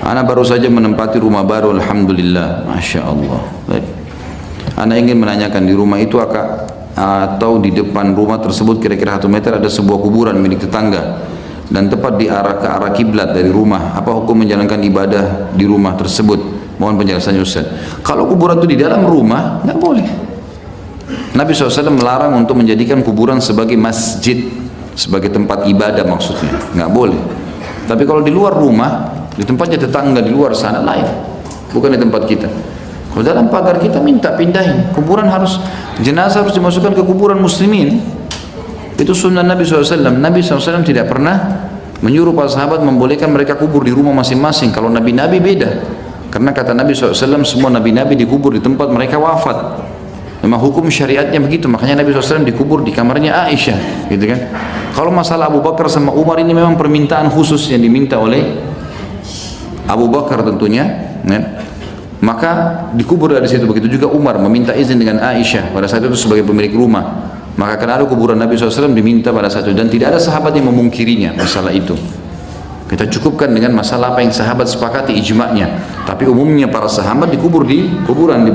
Ana baru saja menempati rumah baru, alhamdulillah, masya Allah. Baik. Ana ingin menanyakan, di rumah itu atau di depan rumah tersebut kira-kira 1 meter ada sebuah kuburan milik tetangga dan tepat di ke arah kiblat dari rumah. Apa hukum menjalankan ibadah di rumah tersebut? Mohon penjelasannya Ustaz. Kalau kuburan itu di dalam rumah, nggak boleh. Nabi SAW melarang untuk menjadikan kuburan sebagai masjid, sebagai tempat ibadah maksudnya, nggak boleh. Tapi kalau di luar rumah, di tempatnya tetangga di luar sana lain, bukan di tempat kita. Kalau dalam pagar kita minta pindahin, kuburan jenazah harus dimasukkan ke kuburan muslimin. Itu sunnah Nabi SAW. Nabi SAW tidak pernah menyuruh para sahabat membolehkan mereka kubur di rumah masing-masing. Kalau nabi-nabi beda, karena kata Nabi SAW semua nabi-nabi dikubur di tempat mereka wafat. Memang hukum syariatnya begitu, makanya Nabi SAW dikubur di kamarnya Aisyah, gitu kan. Kalau masalah Abu Bakar sama Umar ini memang permintaan khusus yang diminta oleh Abu Bakar tentunya, ya. Maka dikubur dari situ. Begitu juga Umar meminta izin dengan Aisyah pada saat itu sebagai pemilik rumah. Maka karena ada kuburan Nabi SAW diminta pada saat itu, dan tidak ada sahabat yang memungkirinya masalah itu. Kita cukupkan dengan masalah apa yang sahabat sepakati ijma'nya. Tapi umumnya para sahabat dikubur di kuburan di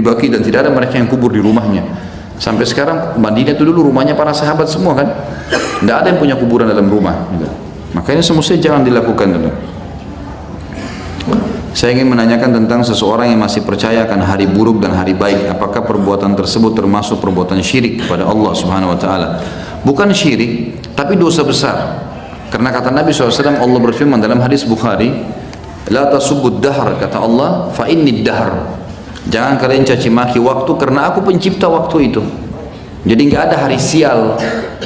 Baqi, dan tidak ada mereka yang kubur di rumahnya. Sampai sekarang Madinah itu dulu rumahnya para sahabat semua kan, tidak ada yang punya kuburan dalam rumah gitu. Makanya semestinya jangan dilakukan itu. Saya ingin menanyakan tentang seseorang yang masih percaya akan hari buruk dan hari baik. Apakah perbuatan tersebut termasuk perbuatan syirik kepada Allah Subhanahu Wa Taala? Bukan syirik, tapi dosa besar. Karena kata Nabi SAW, Allah berfirman dalam hadis Bukhari, la tasubbud dahr, kata Allah, fa inni dahr. Jangan kalian caci maki waktu, karena aku pencipta waktu itu. Jadi nggak ada hari sial,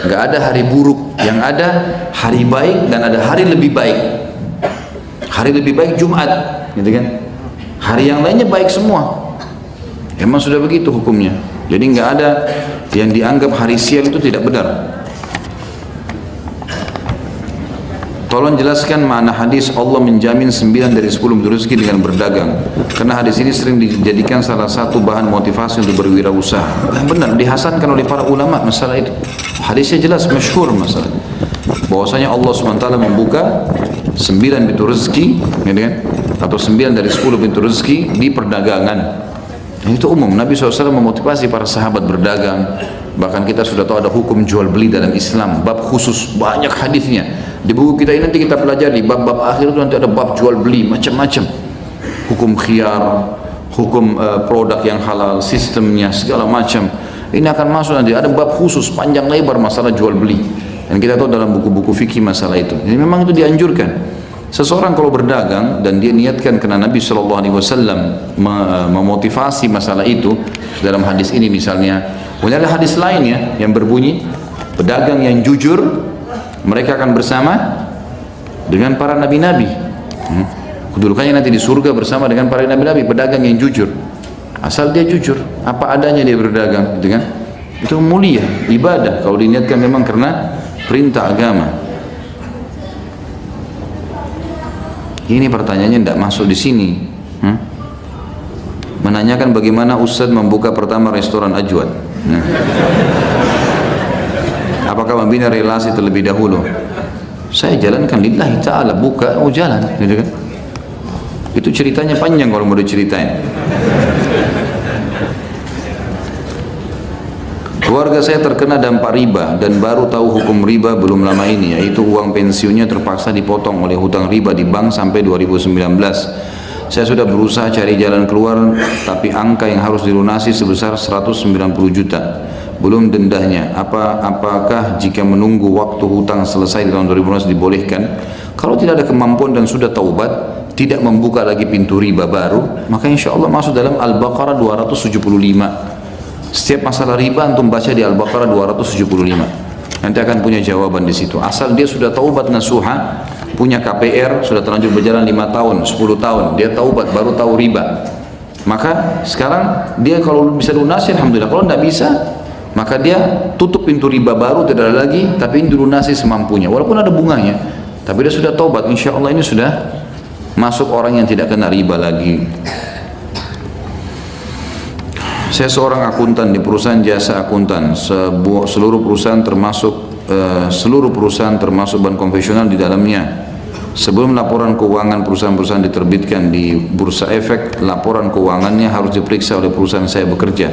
nggak ada hari buruk, yang ada hari baik dan ada hari lebih baik. Hari lebih baik Jumat, gitu kan? Hari yang lainnya baik semua. Emang sudah begitu hukumnya. Jadi nggak ada yang dianggap hari sial itu tidak benar. Tolong jelaskan makna hadis Allah menjamin 9 dari 10 pintu rezeki dengan berdagang. Karena hadis ini sering dijadikan salah satu bahan motivasi untuk berwirausaha. Benar, dihasankan oleh para ulama masalah itu. Hadisnya jelas, masyhur masalah. Bahwasanya Allah SWT membuka 9 pintu rezeki, gitu kan? Atau 9 dari 10 pintu rezeki di perdagangan. Dan itu umum. Nabi SAW memotivasi para sahabat berdagang. Bahkan kita sudah tahu ada hukum jual beli dalam Islam, bab khusus, banyak hadisnya. Di buku kita ini nanti kita pelajari bab-bab akhir itu, nanti ada bab jual beli macam-macam, hukum khiyar, hukum produk yang halal, sistemnya segala macam. Ini akan masuk nanti, ada bab khusus panjang lebar masalah jual beli, dan kita tahu dalam buku-buku fikih masalah itu. Jadi memang itu dianjurkan. Seseorang kalau berdagang dan dia niatkan karena Nabi SAW memotivasi masalah itu dalam hadis ini misalnya. Kemudian ada hadis lainnya yang berbunyi, pedagang yang jujur mereka akan bersama dengan para nabi-nabi. Kedudukannya nanti di surga bersama dengan para nabi-nabi. Pedagang yang jujur, asal dia jujur, apa adanya dia berdagang, gitu kan? Itu mulia, ibadah kalau diniatkan memang karena perintah agama. Ini pertanyaannya tidak masuk di sini. Menanyakan bagaimana Ustadz membuka pertama restoran Ajwad. Apakah membina relasi terlebih dahulu? Saya jalankan lillahi ta'ala, buka, jalan, gitu kan? Itu ceritanya panjang kalau mau diceritain. Keluarga saya terkena dampak riba dan baru tahu hukum riba belum lama ini, yaitu uang pensiunnya terpaksa dipotong oleh hutang riba di bank sampai 2019. Saya sudah berusaha cari jalan keluar, tapi angka yang harus dilunasi sebesar 190 juta. Belum dendanya. Apakah jika menunggu waktu hutang selesai di tahun 2019 dibolehkan? Kalau tidak ada kemampuan dan sudah taubat, tidak membuka lagi pintu riba baru, maka insya Allah masuk dalam Al-Baqarah 275. Setiap masalah riba antum baca di Al-Baqarah 275. Nanti akan punya jawaban di situ. Asal dia sudah taubat nasuha, punya KPR, sudah terlanjur berjalan 5 tahun, 10 tahun, dia taubat baru tahu riba. Maka sekarang dia kalau bisa lunasi alhamdulillah, kalau tidak bisa maka dia tutup pintu riba baru, tidak ada lagi, tapi dilunasi semampunya walaupun ada bunganya, tapi dia sudah taubat, insya Allah ini sudah masuk orang yang tidak kena riba lagi. Saya seorang akuntan di perusahaan jasa akuntan, seluruh perusahaan termasuk bank konvensional di dalamnya. Sebelum laporan keuangan perusahaan-perusahaan diterbitkan di Bursa Efek, laporan keuangannya harus diperiksa oleh perusahaan saya bekerja.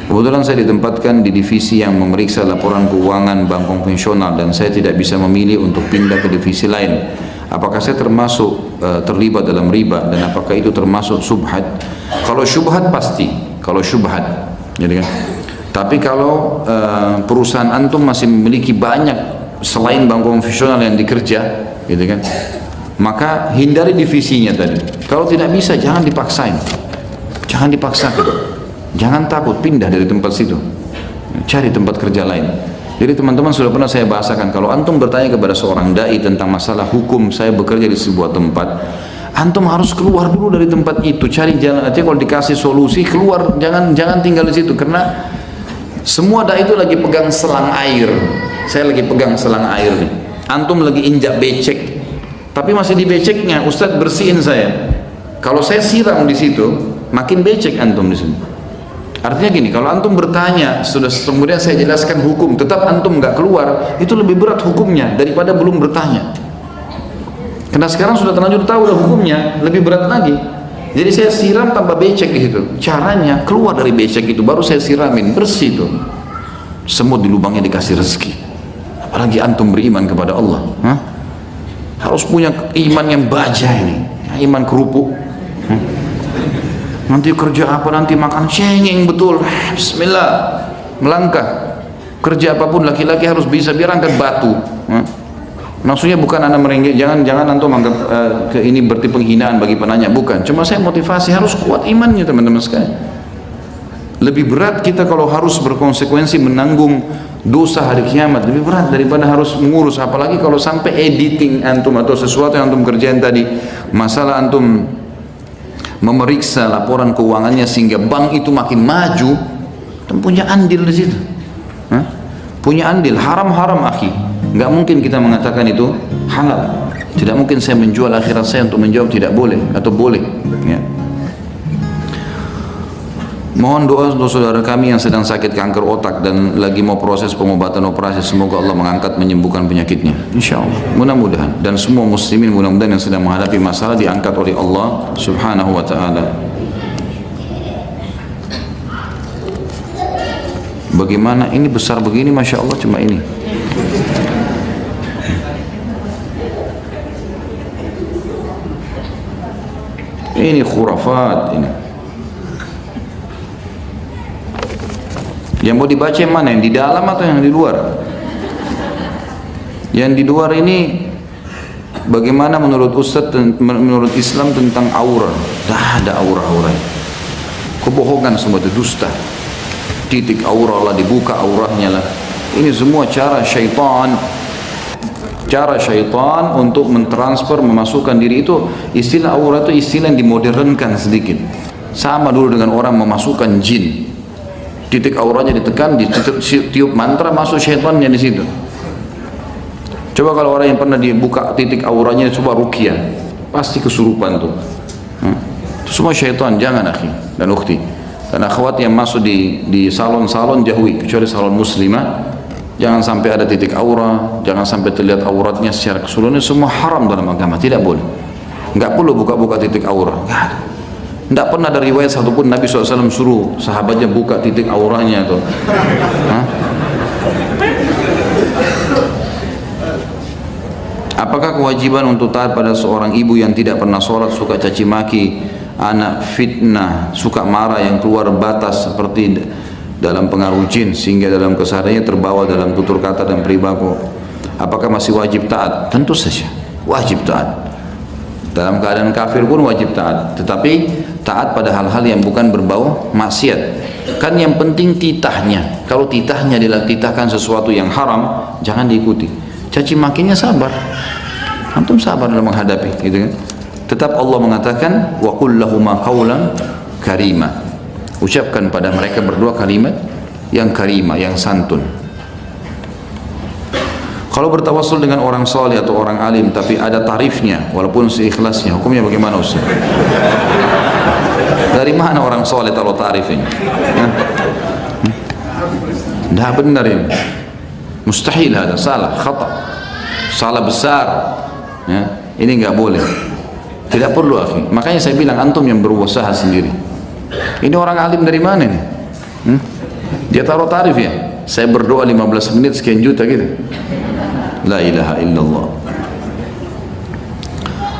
Kebetulan saya ditempatkan di divisi yang memeriksa laporan keuangan bank konvensional dan saya tidak bisa memilih untuk pindah ke divisi lain. Apakah saya termasuk terlibat dalam riba dan apakah itu termasuk subhat? Kalau syubhat pasti, kalau syubhat, jadi kan. Tapi kalau perusahaan antum masih memiliki banyak selain bank konvensional yang dikerja, gitu kan, maka hindari divisinya tadi. Kalau tidak bisa, jangan dipaksain, jangan dipaksakan, jangan takut pindah dari tempat situ, cari tempat kerja lain. Jadi teman-teman sudah pernah saya bahasakan, kalau antum bertanya kepada seorang dai tentang masalah hukum, saya bekerja di sebuah tempat, antum harus keluar dulu dari tempat itu, cari jalan. Artinya kalau dikasih solusi keluar, jangan tinggal di situ, karena semua dai itu lagi pegang selang air. Saya lagi pegang selang air nih, antum lagi injak becek, tapi masih di beceknya, Ustadz bersihin saya. Kalau saya siram di situ, makin becek antum di sini. Artinya gini, kalau antum bertanya, sudah kemudian saya jelaskan hukum, tetap antum nggak keluar, itu lebih berat hukumnya daripada belum bertanya. Karena sekarang sudah terlanjur tahu udah hukumnya, lebih berat lagi. Jadi saya siram tambah becek di situ. Caranya keluar dari becek itu, baru saya siramin bersih itu. Semut di lubangnya dikasih rezeki. Apalagi antum beriman kepada Allah. Harus punya iman yang baja ini, iman kerupuk. Nanti kerja apa, nanti makan cengeng betul, bismillah, melangkah. Kerja apapun laki-laki harus bisa, biar angkat batu. Maksudnya bukan anda merenggek, jangan antum anggap ini berarti penghinaan bagi penanya, bukan. Cuma saya motivasi, harus kuat imannya teman-teman sekalian. Lebih berat kita kalau harus berkonsekuensi menanggung dosa hari kiamat, lebih berat daripada harus mengurus. Apalagi kalau sampai editing antum atau sesuatu yang antum kerjain tadi, masalah antum memeriksa laporan keuangannya sehingga bank itu makin maju, dan punya andil di situ. Punya andil, haram-haram akhi. Nggak mungkin kita mengatakan itu halal. Tidak mungkin saya menjual akhirat saya untuk menjawab tidak boleh atau boleh. Ya. Mohon doa untuk saudara kami yang sedang sakit kanker otak dan lagi mau proses pengobatan operasi. Semoga Allah mengangkat menyembuhkan penyakitnya. Insya Allah. Mudah-mudahan. Dan semua muslimin mudah-mudahan yang sedang menghadapi masalah diangkat oleh Allah Subhanahu wa ta'ala. Bagaimana ini besar begini, Masya Allah, cuma ini. Ini khurafat ini. Yang mau dibaca yang mana? Yang di dalam atau yang di luar? Yang di luar ini bagaimana menurut Ustaz, menurut Islam tentang aura? Dah ada aura-aura. Kebohongan semua itu, dusta. Titik aura lah, dibuka auranya lah. Ini semua cara syaitan. Cara syaitan untuk mentransfer, memasukkan diri itu. Istilah aura itu istilah yang dimodernkan sedikit. Sama dulu dengan orang memasukkan jin. Titik auranya ditekan, ditiup mantra, masuk syaitannya di situ. Coba kalau orang yang pernah dibuka titik auranya, coba ruqyah, pasti kesurupan tuh. Itu semua syaitan, jangan akhi dan ukhti. Dan akhwat yang masuk di salon-salon jauhi, kecuali salon muslimah. Jangan sampai ada titik aura, jangan sampai terlihat auratnya secara keseluruhan. Semua haram dalam agama, tidak boleh. Nggak perlu buka-buka titik aura, nggak ada. Tidak pernah ada riwayat satupun Nabi SAW suruh sahabatnya buka titik auranya atau apakah kewajiban untuk taat pada seorang ibu yang tidak pernah sholat, suka caci maki anak, fitnah, suka marah yang keluar batas seperti dalam pengaruh jin sehingga dalam kesadarannya terbawa dalam tutur kata dan perilaku? Apakah masih wajib taat? Tentu saja wajib taat. Dalam keadaan kafir pun wajib taat, tetapi taat pada hal-hal yang bukan berbau maksiat. Kan yang penting titahnya. Kalau titahnya dititahkan sesuatu yang haram, jangan diikuti. Caci makinya sabar, antum sabar dalam menghadapi, gitu kan. Tetap Allah mengatakan wa qul lahuma qawlan karima. Ucapkan pada mereka berdua kalimat yang karimah, yang santun. Kalau bertawassul dengan orang soleh atau orang alim tapi ada tarifnya walaupun seikhlasnya, hukumnya bagaimana Ustaz? Dari mana orang soleh taruh tarifnya? Dah benar ini. Mustahil ada, salah, khata. Salah besar. Ya. Ini nggak boleh. Tidak perlu, akhi. Makanya saya bilang antum yang berusaha sendiri. Ini orang alim dari mana nih? Dia taruh tarif ya. Saya berdoa 15 menit sekian juta gitu. La ilaha illallah.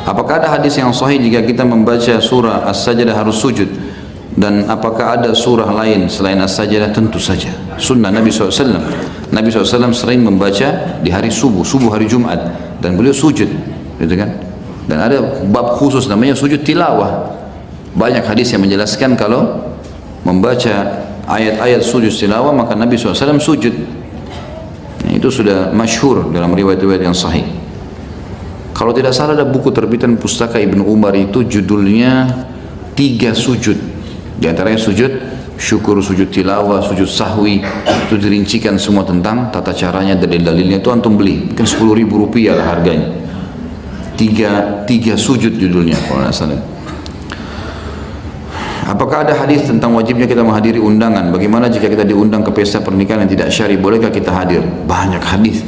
Apakah ada hadis yang sahih jika kita membaca surah As-Sajdah harus sujud? Dan apakah ada surah lain selain As-Sajdah? Tentu saja. Sunnah Nabi SAW. Nabi SAW sering membaca di hari subuh hari Jumat, dan beliau sujud, gitu kan? Dan ada bab khusus namanya sujud tilawah. Banyak hadis yang menjelaskan kalau membaca ayat-ayat sujud tilawah maka Nabi SAW sujud. Nah, itu sudah masyhur dalam riwayat-riwayat yang sahih. Kalau tidak salah ada buku terbitan pustaka Ibnu Umar itu judulnya 3 sujud. Di antaranya sujud syukur, sujud tilawah, sujud sahwi. Itu dirincikan semua tentang tata caranya, dalil-dalilnya. Itu antum beli, mungkin 10.000 rupiah lah harganya. Tiga sujud judulnya kalau tidak salah. Apakah ada hadis tentang wajibnya kita menghadiri undangan? Bagaimana jika kita diundang ke pesta pernikahan yang tidak syar'i? Bolehkah kita hadir? Banyak hadis.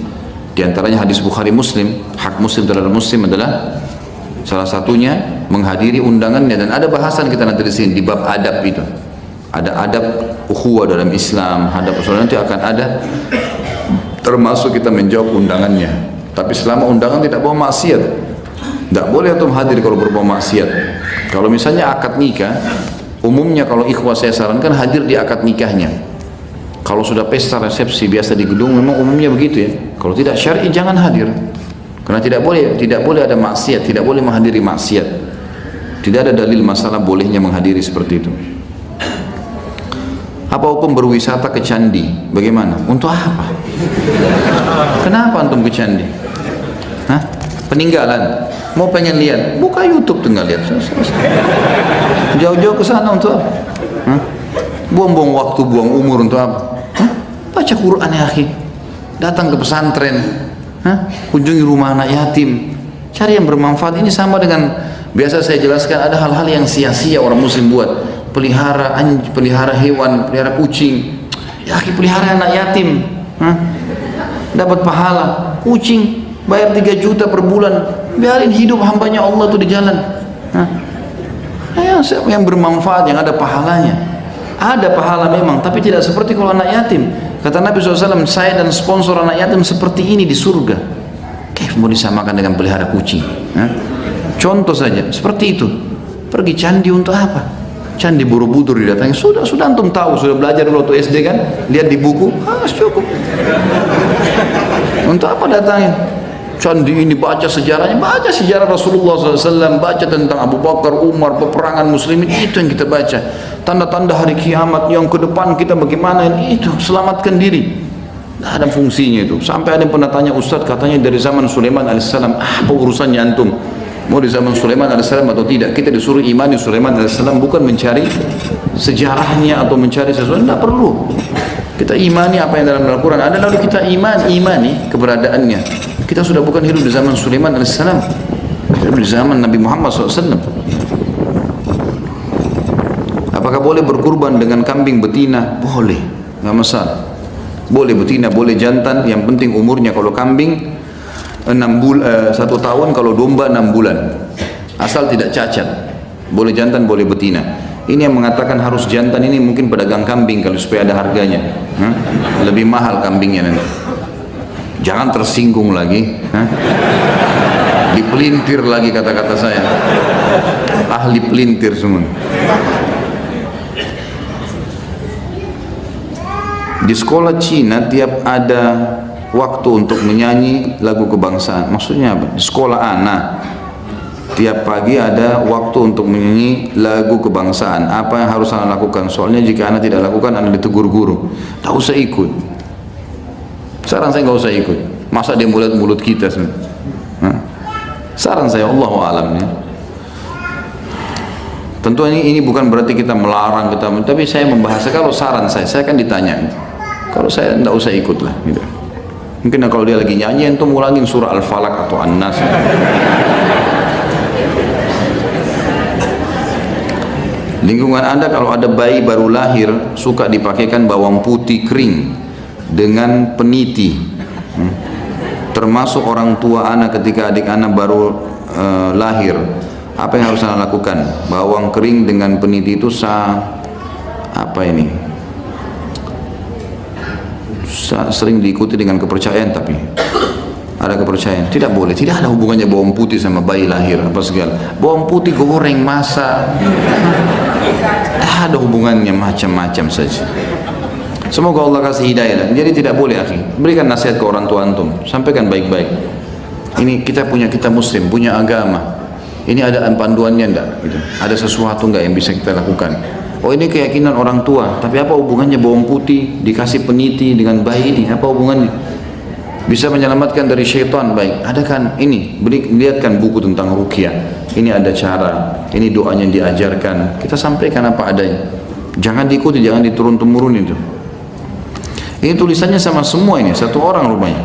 Di antaranya hadis Bukhari Muslim. Hak Muslim terhadap Muslim adalah salah satunya menghadiri undangannya. Dan ada bahasan kita nanti di sini di bab adab itu. Ada adab ukhuwah dalam Islam. Adab persaudaraan nanti akan ada. Termasuk kita menjawab undangannya. Tapi selama undangan tidak bawa maksiat. Tidak boleh antum hadir kalau berbau maksiat. Kalau misalnya akad nikah, umumnya kalau ikhwah saya sarankan hadir di akad nikahnya. Kalau sudah pesta resepsi biasa di gedung, memang umumnya begitu ya. Kalau tidak syar'i jangan hadir. Karena tidak boleh ada maksiat, tidak boleh menghadiri maksiat. Tidak ada dalil masalah bolehnya menghadiri seperti itu. Apa hukum berwisata ke candi? Bagaimana? Untuk apa? Kenapa antum ke candi? Hah? Peninggalan? Mau pengen lihat? Buka YouTube tinggal lihat. Jauh-jauh ke sana untuk apa? Hah? Buang-buang waktu, buang umur untuk apa? Hah? Baca Quran ya akhi. Datang ke pesantren. Hah? Kunjungi rumah anak yatim. Cari yang bermanfaat. Ini sama dengan biasa saya jelaskan, ada hal-hal yang sia-sia orang muslim buat. Pelihara hewan, pelihara kucing. Ya akhi, pelihara anak yatim. Hah? Dapat pahala. Kucing bayar 3 juta per bulan. Biarin hidup hambanya Allah itu di jalan. Hah? Yang bermanfaat, yang ada pahalanya. Ada pahala memang, tapi tidak seperti kalau anak yatim. Kata Nabi SAW, saya dan sponsor anak yatim seperti ini di surga. Kayak mau disamakan dengan pelihara kucing? Hah? Contoh saja, seperti itu. Pergi candi untuk apa? Candi Borobudur didatangi. Sudah antum tahu, sudah belajar dulu waktu SD kan? Lihat di buku, cukup. Untuk apa datangin? Candi ini baca sejarahnya, baca sejarah Rasulullah SAW, baca tentang Abu Bakar, Umar, peperangan muslimin, itu yang kita baca. Tanda-tanda hari kiamat yang ke depan kita bagaimana, itu selamatkan diri. Nah, ada fungsinya itu. Sampai ada yang pernah tanya Ustadz, katanya dari zaman Sulaiman AS, apa urusannya antum? Mau di zaman Sulaiman AS atau tidak? Kita disuruh imani Sulaiman AS, bukan mencari sejarahnya atau mencari sesuatu, tidak perlu. Kita imani apa yang dalam Al-Quran ada, lalu kita imani keberadaannya. Kita sudah bukan hidup di zaman Sulaiman AS, kita hidup di zaman Nabi Muhammad SAW. Apakah boleh berkurban dengan kambing betina? Boleh, nggak masalah. Boleh betina, boleh jantan, yang penting umurnya. Kalau kambing 1 tahun, kalau domba 6 bulan, asal tidak cacat. Boleh jantan, boleh betina. Ini yang mengatakan harus jantan ini mungkin pedagang kambing kalau supaya ada harganya. Lebih mahal kambingnya nanti. Jangan tersinggung lagi. Dipelintir lagi kata-kata saya. Ahli pelintir semua. Di sekolah Cina tiap ada waktu untuk menyanyi lagu kebangsaan. Maksudnya apa? Di sekolah anak tiap pagi ada waktu untuk menyanyi lagu kebangsaan. Apa yang harus anak lakukan? Soalnya jika anak tidak lakukan, anak ditegur guru. Tak usah ikut. Saran saya nggak usah ikut. Masa dia mulut kita semua? Saran saya, Allahu a'lam ya. Tentu ini bukan berarti kita melarang kita, tapi saya membahas. Kalau saran saya kan ditanya. Kalau saya nggak usah ikut lah. Gitu. Mungkin kalau dia lagi nyanyi, itu ulangin surah Al-Falaq atau An-Nas. Lingkungan Anda kalau ada bayi baru lahir suka dipakaikan bawang putih kering dengan peniti, termasuk orang tua anak ketika adik anak baru lahir, apa yang harus anda lakukan? Bawang kering dengan peniti itu sering diikuti dengan kepercayaan, tapi ada kepercayaan tidak boleh, tidak ada hubungannya bawang putih sama bayi lahir apa segala. Bawang putih goreng, masak, ada hubungannya, macam-macam saja. Semoga Allah kasih hidayah. Jadi tidak boleh, akhi. Berikan nasihat ke orang tua antum, sampaikan baik-baik. Ini kita muslim, punya agama. Ini ada panduannya enggak? Gitu. Ada sesuatu enggak yang bisa kita lakukan? Oh, ini keyakinan orang tua, tapi apa hubungannya bawang putih dikasih peniti dengan bayi ini? Apa hubungannya? Bisa menyelamatkan dari syaitan, baik. Ada kan ini, lihatkan buku tentang ruqyah. Ini ada cara, ini doanya yang diajarkan. Kita sampaikan apa adanya. Jangan diikuti, jangan diturun-temurun itu. Ini tulisannya sama semua ini, satu orang rupanya.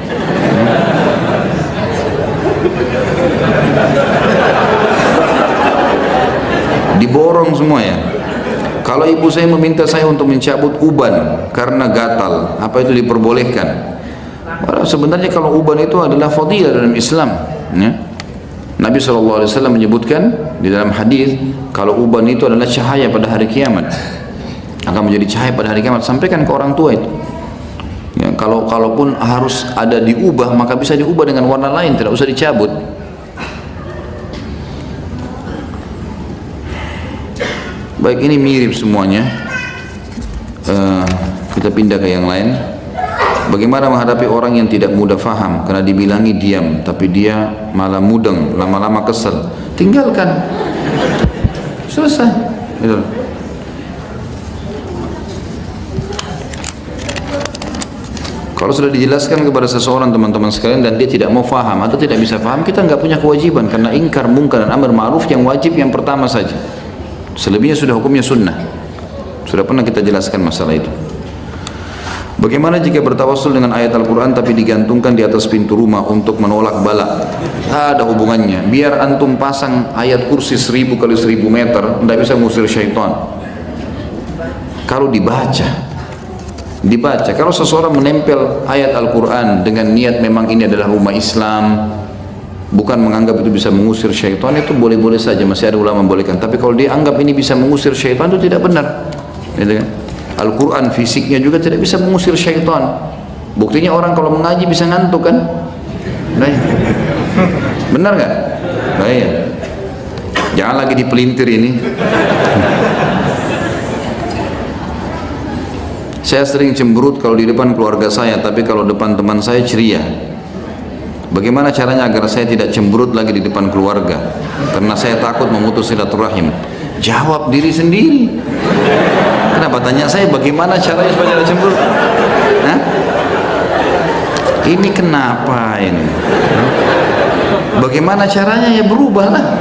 Diborong semua ya. Kalau ibu saya meminta saya untuk mencabut uban karena gatal, apa itu diperbolehkan? Sebenarnya kalau uban itu adalah fadilah dalam Islam, ya. Nabi SAW menyebutkan di dalam hadis kalau uban itu adalah cahaya pada hari kiamat, akan menjadi cahaya pada hari kiamat. Sampaikan ke orang tua itu. Ya, kalaupun harus ada diubah, maka bisa diubah dengan warna lain, tidak usah dicabut. Baik, ini mirip semuanya. Kita pindah ke yang lain. Bagaimana menghadapi orang yang tidak mudah faham karena dibilangi diam, tapi dia malah mudeng, lama-lama kesel. Tinggalkan. Selesai. Gitu. Kalau sudah dijelaskan kepada seseorang, teman-teman sekalian, dan dia tidak mau faham atau tidak bisa faham, kita nggak punya kewajiban, karena ingkar mungkar dan amar ma'ruf yang wajib yang pertama saja. Selebihnya sudah hukumnya sunnah. Sudah pernah kita jelaskan masalah itu. Bagaimana jika bertawassul dengan ayat Al-Quran tapi digantungkan di atas pintu rumah untuk menolak bala? Ada hubungannya. Biar antum pasang ayat kursi 1000 kali 1000 meter, tidak bisa mengusir syaitan. Kalau dibaca, kalau seseorang menempel ayat Al-Quran dengan niat memang ini adalah rumah Islam, bukan menganggap itu bisa mengusir syaitan, itu boleh-boleh saja, masih ada ulama membolehkan. Tapi kalau dia anggap ini bisa mengusir syaitan, itu tidak benar. Al-Quran fisiknya juga tidak bisa mengusir syaitan. Buktinya orang kalau mengaji bisa ngantuk kan? Nah, benar nggak? Nah, ya. Jangan lagi dipelintir ini. Saya sering cemberut kalau di depan keluarga saya, tapi kalau depan teman saya ceria. Bagaimana caranya agar saya tidak cemberut lagi di depan keluarga? Karena saya takut memutus silaturahim. Jawab diri sendiri. Kenapa tanya saya bagaimana caranya supaya tidak cemberut? Hah? Ini kenapa ini? Bagaimana caranya? Ya berubahlah.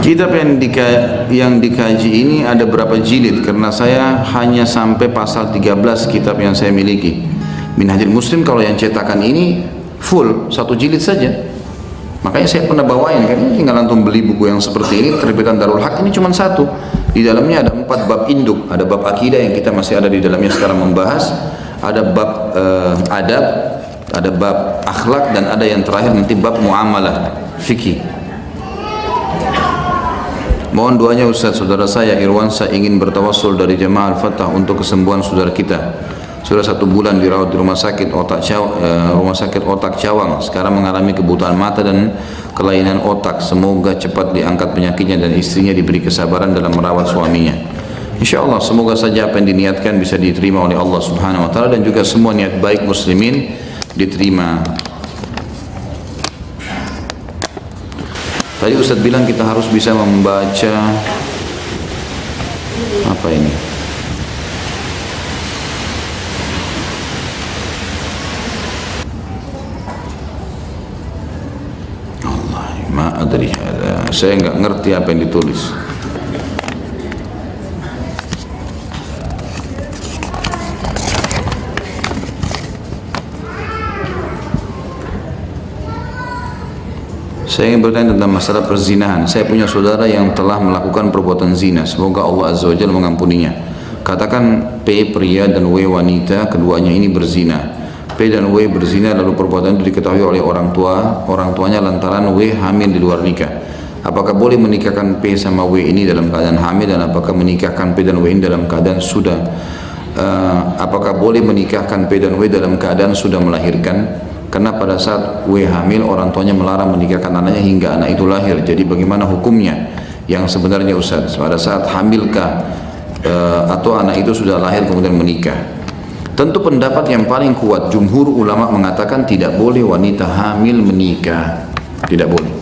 Kitab yang dikaji ini ada berapa jilid? Karena saya hanya sampai pasal 13 kitab yang saya miliki. Minhajul Muslim kalau yang cetakan ini full, 1 jilid saja. Makanya saya pernah bawain kan, tinggal antum beli buku yang seperti ini, terbitan Darul Haq ini cuma 1. Di dalamnya ada 4 bab induk, ada bab akidah yang kita masih ada di dalamnya sekarang membahas, ada bab adab, ada bab akhlak, dan ada yang terakhir nanti bab muamalah, fikih. Mohon doanya Ustaz, saudara saya Irwansa ingin bertawassul dari Jamaah Al-Fatah untuk kesembuhan saudara kita. Sudah 1 bulan dirawat di rumah sakit otak Cawang. Sekarang mengalami kebutaan mata dan kelainan otak. Semoga cepat diangkat penyakitnya dan istrinya diberi kesabaran dalam merawat suaminya. Insya Allah semoga saja apa yang diniatkan bisa diterima oleh Allah Subhanahu Wa Taala, dan juga semua niat baik muslimin diterima. Tadi Ustaz bilang kita harus bisa membaca apa ini? Allah, ma'adri, saya nggak ngerti apa yang ditulis. Saya ingin bertanya tentang masalah perzinahan. Saya punya saudara yang telah melakukan perbuatan zina. Semoga Allah Azza wa Jalla mengampuninya. Katakan P pria dan W wanita, keduanya ini berzina. P dan W berzina lalu perbuatan itu diketahui oleh orang tuanya lantaran W hamil di luar nikah. Apakah boleh menikahkan P sama W ini dalam keadaan hamil, dan apakah menikahkan P dan W ini dalam keadaan sudah apakah boleh menikahkan P dan W dalam keadaan sudah melahirkan? Karena pada saat W hamil orang tuanya melarang menikahkan anaknya hingga anak itu lahir. Jadi bagaimana hukumnya yang sebenarnya Ustaz? Pada saat hamilkah atau anak itu sudah lahir kemudian menikah? Tentu pendapat yang paling kuat jumhur ulama mengatakan tidak boleh wanita hamil menikah. Tidak boleh.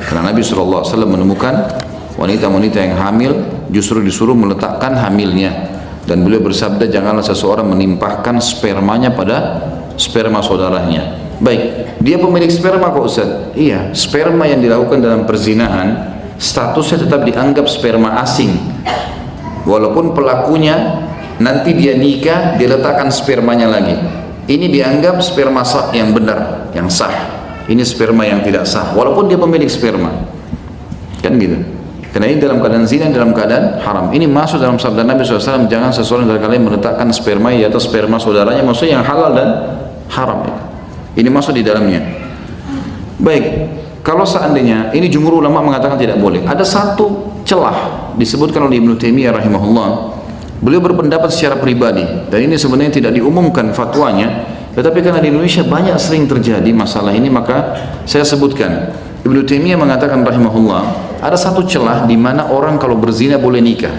Karena Nabi SAW menemukan wanita-wanita yang hamil justru disuruh meletakkan hamilnya. Dan beliau bersabda, janganlah seseorang menimpahkan spermanya pada sperma saudaranya. Baik, dia pemilik sperma kok Ustaz? Iya, sperma yang dilakukan dalam perzinahan statusnya tetap dianggap sperma asing. Walaupun pelakunya nanti dia nikah, dia letakkan spermanya lagi. Ini dianggap sperma sah yang benar, yang sah. Ini sperma yang tidak sah, walaupun dia pemilik sperma. Kan gitu. Karena ini dalam keadaan zina, dalam keadaan haram. Ini masuk dalam sabda Nabi SAW, jangan seseorang dari kalian meletakkan sperma di atas sperma saudaranya, maksudnya yang halal dan haram. Ini masuk di dalamnya. Baik, kalau seandainya ini jumhur ulama mengatakan tidak boleh. Ada satu celah disebutkan oleh Ibnu Taimiyah rahimahullah. Beliau berpendapat secara pribadi, dan ini sebenarnya tidak diumumkan fatwanya, tetapi karena di Indonesia banyak sering terjadi masalah ini, maka saya sebutkan. Ibnu Taimiyah mengatakan rahimahullah, ada satu celah di mana orang kalau berzina boleh nikah.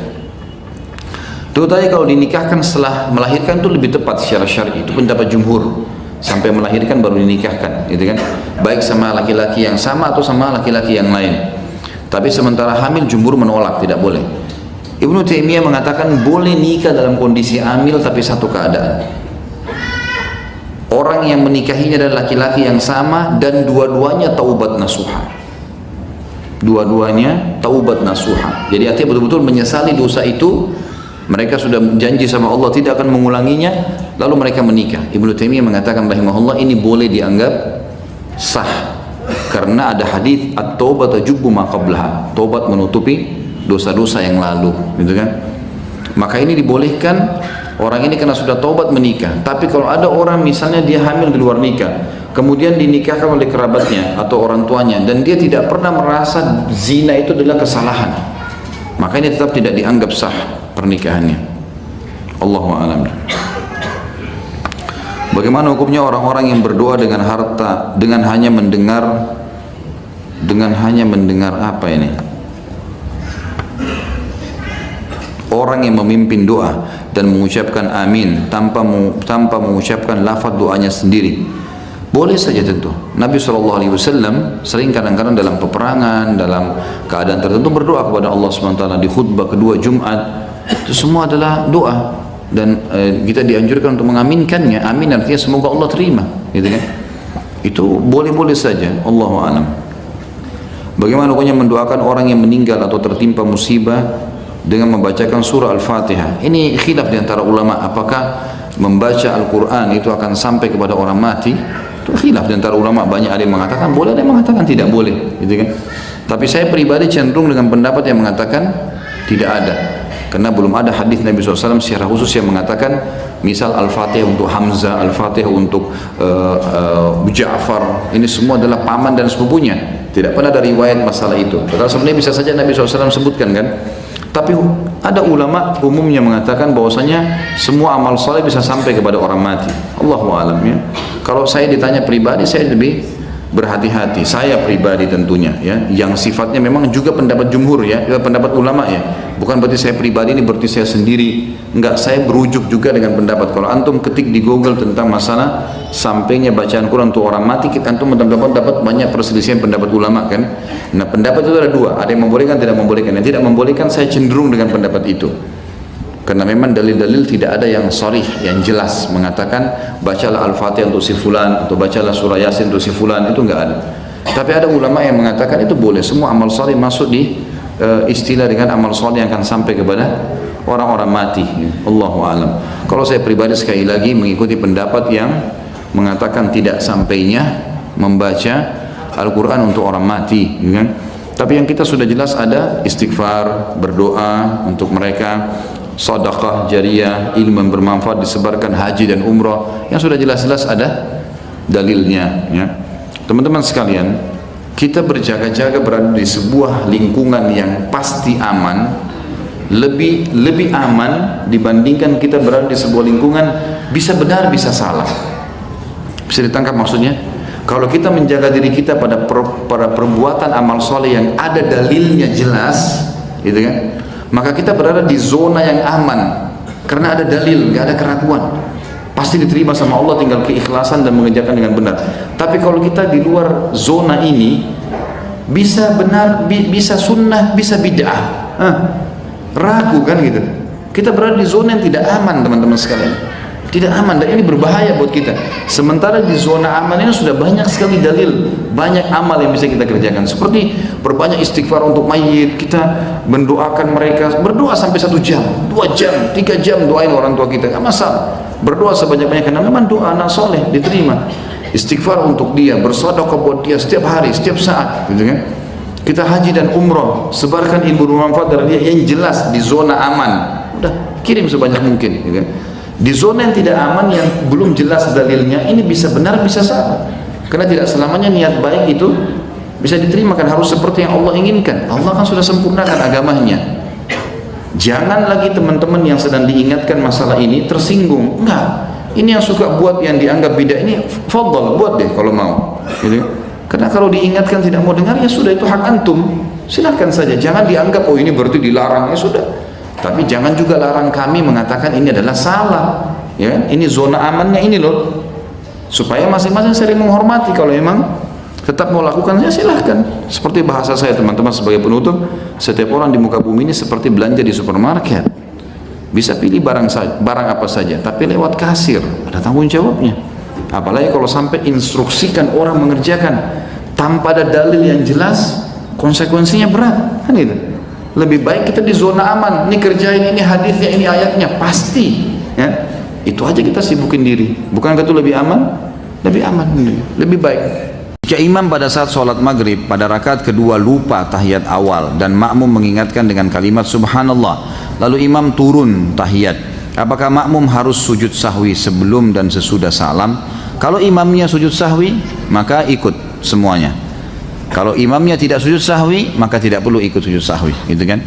Terutama kalau dinikahkan setelah melahirkan itu lebih tepat secara syar'i. Itu pendapat jumhur. Sampai melahirkan baru dinikahkan, gitu kan? Baik sama laki-laki yang sama atau sama laki-laki yang lain. Tapi sementara hamil jumhur menolak, tidak boleh. Ibnu Taimiyah mengatakan boleh nikah dalam kondisi hamil, tapi satu keadaan. Orang yang menikahinya adalah laki-laki yang sama dan dua-duanya taubat nasuha. Dua-duanya taubat nasuha. Jadi artinya betul-betul menyesali dosa itu. Mereka sudah janji sama Allah tidak akan mengulanginya, lalu mereka menikah. Ibnu Taimiyah mengatakan rahimahullah ini boleh dianggap sah. Karena ada hadis at-taubat tajubbu ma qablaha. Taubat menutupi dosa-dosa yang lalu, gitu kan? Maka ini dibolehkan. Orang ini karena sudah taubat menikah. Tapi kalau ada orang misalnya dia hamil di luar nikah, kemudian dinikahkan oleh kerabatnya atau orang tuanya, dan dia tidak pernah merasa zina itu adalah kesalahan, maka ini tetap tidak dianggap sah pernikahannya. Allahu a'lam. Bagaimana hukumnya orang-orang yang berdoa dengan harta, dengan hanya mendengar apa ini? Orang yang memimpin doa dan mengucapkan amin tanpa mengucapkan lafaz doanya sendiri. Boleh saja tentu. Nabi SAW sering kadang-kadang dalam peperangan, dalam keadaan tertentu berdoa kepada Allah SWT di khutbah kedua Jumat. Itu semua adalah doa, dan kita dianjurkan untuk mengaminkannya. Amin artinya semoga Allah terima, gitu kan? Itu boleh-boleh saja. Allahu a'lam. Bagaimana hukumnya mendoakan orang yang meninggal atau tertimpa musibah dengan membacakan surah Al-Fatihah? Ini khilaf di antara ulama, apakah membaca Al-Quran itu akan sampai kepada orang mati? Itu khilaf di antara ulama, banyak ada yang mengatakan boleh, ada yang mengatakan tidak boleh, gitu kan? Tapi saya pribadi cenderung dengan pendapat yang mengatakan tidak ada, karena belum ada hadis Nabi SAW secara khusus yang mengatakan misal Al-Fatihah untuk Hamzah, Al-Fatihah untuk Ja'far, ini semua adalah paman dan sepupunya. Tidak pernah ada riwayat masalah itu. Padahal sebenarnya bisa saja Nabi SAW sebutkan, kan? Tapi ada ulama umumnya mengatakan bahwasanya semua amal saleh bisa sampai kepada orang mati. Allahu a'lam, ya. Kalau saya ditanya pribadi, saya lebih berhati-hati. Saya pribadi tentunya, ya, yang sifatnya memang juga pendapat jumhur, ya, pendapat ulama, ya. Bukan berarti saya pribadi ini berarti saya sendiri. Enggak, saya berujuk juga dengan pendapat. Kalau antum ketik di Google tentang masalah sampainya bacaan Quran untuk orang mati, kita antum dapat banyak perselisihan pendapat ulama, kan? Nah, pendapat itu ada dua, ada yang membolehkan, tidak membolehkan. Yang tidak membolehkan saya cenderung dengan pendapat itu. Karena memang dalil-dalil tidak ada yang sharih, yang jelas mengatakan bacalah Al-Fatihah untuk si fulan atau bacalah surah Yasin untuk si fulan, itu enggak ada. Tapi ada ulama yang mengatakan itu boleh, semua amal saleh masuk di istilah dengan amal saleh yang akan sampai kepada orang-orang mati. Allahu a'lam. Kalau saya pribadi sekali lagi mengikuti pendapat yang mengatakan tidak sampainya membaca Al-Quran untuk orang mati, kan? Tapi yang kita sudah jelas ada istighfar, berdoa untuk mereka, sedekah jariyah, ilmu yang bermanfaat disebarkan, haji dan umrah yang sudah jelas-jelas ada dalilnya ya. Teman-teman sekalian, kita berjaga-jaga berada di sebuah lingkungan yang pasti aman, lebih aman dibandingkan kita berada di sebuah lingkungan bisa benar bisa salah. Bisa ditangkap maksudnya? Kalau kita menjaga diri kita pada perbuatan amal soleh yang ada dalilnya jelas, gitu kan? Maka kita berada di zona yang aman karena ada dalil, nggak ada keraguan. Pasti diterima sama Allah, tinggal keikhlasan dan mengerjakan dengan benar. Tapi kalau kita di luar zona ini, bisa benar, bisa sunnah, bisa bid'ah, ragu kan gitu. Kita berada di zona yang tidak aman, teman-teman sekalian. Tidak aman, dan ini berbahaya buat kita. Sementara di zona aman ini sudah banyak sekali dalil, banyak amal yang bisa kita kerjakan. Seperti berbanyak istighfar untuk mayit, kita mendoakan mereka, berdoa sampai 1 jam, 2 jam, 3 jam doain orang tua kita, nggak masalah. Berdoa sebanyak-banyaknya karena memang doa anak soleh diterima. Istighfar untuk dia, bersedekah buat dia setiap hari, setiap saat, gitu kan? Kita haji dan umrah, sebarkan ilmu bermanfaat dari dia yang jelas di zona aman. Udah kirim sebanyak mungkin, gitu kan? Di zona yang tidak aman, yang belum jelas dalilnya, ini bisa benar bisa salah. Karena tidak selamanya niat baik itu bisa diterima, kan harus seperti yang Allah inginkan. Allah kan sudah sempurnakan agamanya. Jangan lagi teman-teman yang sedang diingatkan masalah ini tersinggung. Enggak, ini yang suka buat yang dianggap bid'ah ini, fadhal, buat deh kalau mau, gitu. Karena kalau diingatkan tidak mau dengar, ya sudah, itu hak antum, silahkan saja. Jangan dianggap oh ini berarti dilarang, ya sudah. Tapi jangan juga larang kami mengatakan ini adalah salah, ya. Ini zona amannya ini loh, supaya masing-masing saling menghormati. Kalau memang tetap mau lakukan, ya silahkan. Seperti bahasa saya teman-teman sebagai penutup, setiap orang di muka bumi ini seperti belanja di supermarket, bisa pilih barang apa saja, tapi lewat kasir, ada tanggung jawabnya. Apalagi kalau sampai instruksikan orang mengerjakan tanpa ada dalil yang jelas, konsekuensinya berat, kan itu. Lebih baik kita di zona aman, ini kerjain, ini hadisnya, ini ayatnya, pasti ya. Itu aja kita sibukin diri. Bukankah itu lebih aman? Lebih aman, lebih baik. Jika imam pada saat sholat maghrib pada rakaat kedua lupa tahiyat awal dan makmum mengingatkan dengan kalimat subhanallah, lalu imam turun tahiyat, apakah makmum harus sujud sahwi sebelum dan sesudah salam? Kalau imamnya sujud sahwi, maka ikut semuanya. Kalau imamnya tidak sujud sahwi, maka tidak perlu ikut sujud sahwi, gitu kan?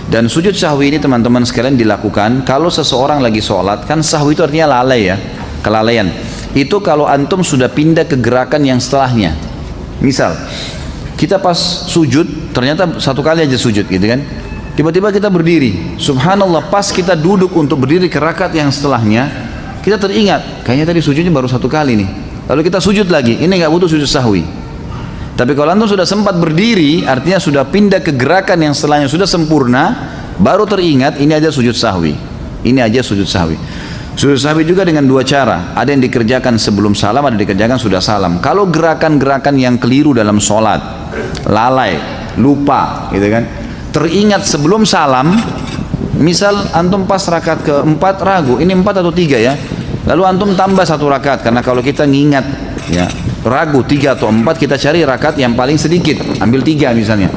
Dan sujud sahwi ini teman-teman sekalian dilakukan kalau seseorang lagi sholat, kan sahwi itu artinya lalai ya, kelalaian. Itu kalau antum sudah pindah ke gerakan yang setelahnya. Misal kita pas sujud, ternyata 1 kali aja sujud, gitu kan? Tiba-tiba kita berdiri, subhanallah, pas kita duduk untuk berdiri ke rakaat yang setelahnya, kita teringat kayaknya tadi sujudnya baru 1 kali nih, lalu kita sujud lagi. Ini nggak butuh sujud sahwi. Tapi kalau antum sudah sempat berdiri, artinya sudah pindah ke gerakan yang setelahnya, sudah sempurna, baru teringat, ini aja sujud sahwi. Ini aja sujud sahwi. Sujud sahwi juga dengan 2 cara. Ada yang dikerjakan sebelum salam, ada yang dikerjakan sudah salam. Kalau gerakan-gerakan yang keliru dalam sholat, lalai, lupa, gitu kan, teringat sebelum salam, misal antum pas rakaat keempat ragu, ini 4 atau 3 ya, lalu antum tambah 1 rakaat, karena kalau kita ngingat ya, ragu 3 atau 4, kita cari rakaat yang paling sedikit, ambil 3 misalnya.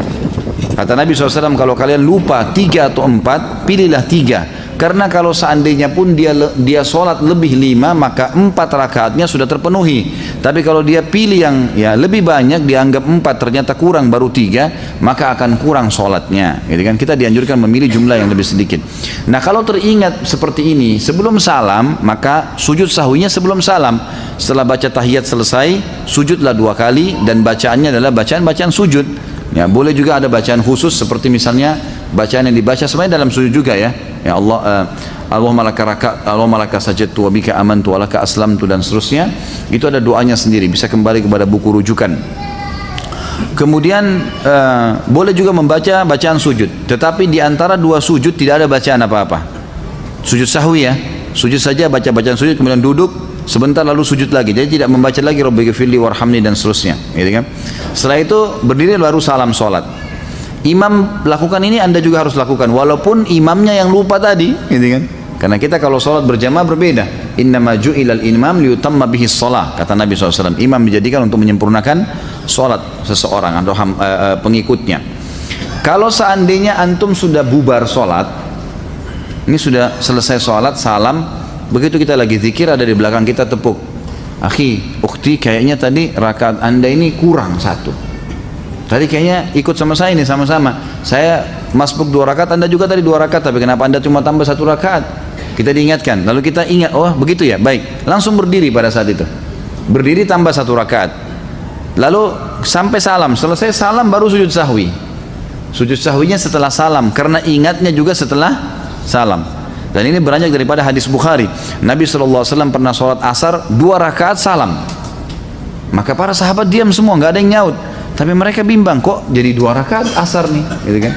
Kata Nabi SAW, kalau kalian lupa 3 atau 4, pilihlah 3. Karena kalau seandainya pun dia sholat lebih 5, maka 4 rakaatnya sudah terpenuhi. Tapi kalau dia pilih yang ya lebih banyak, dianggap 4 ternyata kurang baru 3, maka akan kurang sholatnya. Jadi kan kita dianjurkan memilih jumlah yang lebih sedikit. Nah kalau teringat seperti ini sebelum salam, maka sujud sahwinya sebelum salam. Setelah baca tahiyat selesai, sujudlah 2 kali, dan bacaannya adalah bacaan-bacaan sujud. Ya, boleh juga ada bacaan khusus seperti misalnya bacaan yang dibaca sebenarnya dalam sujud juga ya. Ya Allah, Allahumma laka sajadtu wa bika amantu wa laka aslamtu, dan seterusnya. Itu ada doanya sendiri, bisa kembali kepada buku rujukan. Kemudian boleh juga membaca bacaan sujud, tetapi di antara 2 sujud tidak ada bacaan apa-apa. Sujud sahwi ya, sujud saja, baca bacaan sujud, kemudian duduk sebentar lalu sujud lagi. Jadi tidak membaca lagi Rabbighfirli warhamni dan seterusnya, gitu kan. Setelah itu berdiri baru salam sholat. Imam lakukan ini, Anda juga harus lakukan walaupun imamnya yang lupa tadi, gitu kan. Karena kita kalau sholat berjamaah berbeda. Innama ju'ilal imam liyutamma bihi shalah, kata Nabi SAW. Imam dijadikan untuk menyempurnakan sholat seseorang atau pengikutnya. Kalau seandainya antum sudah bubar sholat, Ini sudah selesai sholat, salam, begitu kita lagi zikir ada di belakang kita tepuk. Akhi, ukhti, kayaknya tadi rakaat anda ini kurang satu. Tadi kayaknya ikut sama saya ini sama-sama. Saya masbuk 2 rakaat, anda juga tadi 2 rakaat, tapi kenapa anda cuma tambah 1 rakaat? Kita diingatkan, lalu kita ingat, oh begitu ya, baik. Langsung berdiri pada saat itu. Berdiri tambah 1 rakaat. Lalu sampai salam, selesai salam baru sujud sahwi. Sujud sahwinya setelah salam, karena ingatnya juga setelah salam. Dan ini beranjak daripada hadis Bukhari. Nabi SAW pernah sholat asar 2 rakaat salam. Maka para sahabat diam semua, nggak ada yang nyaut. Tapi mereka bimbang, kok jadi 2 rakaat asar nih, gitu kan?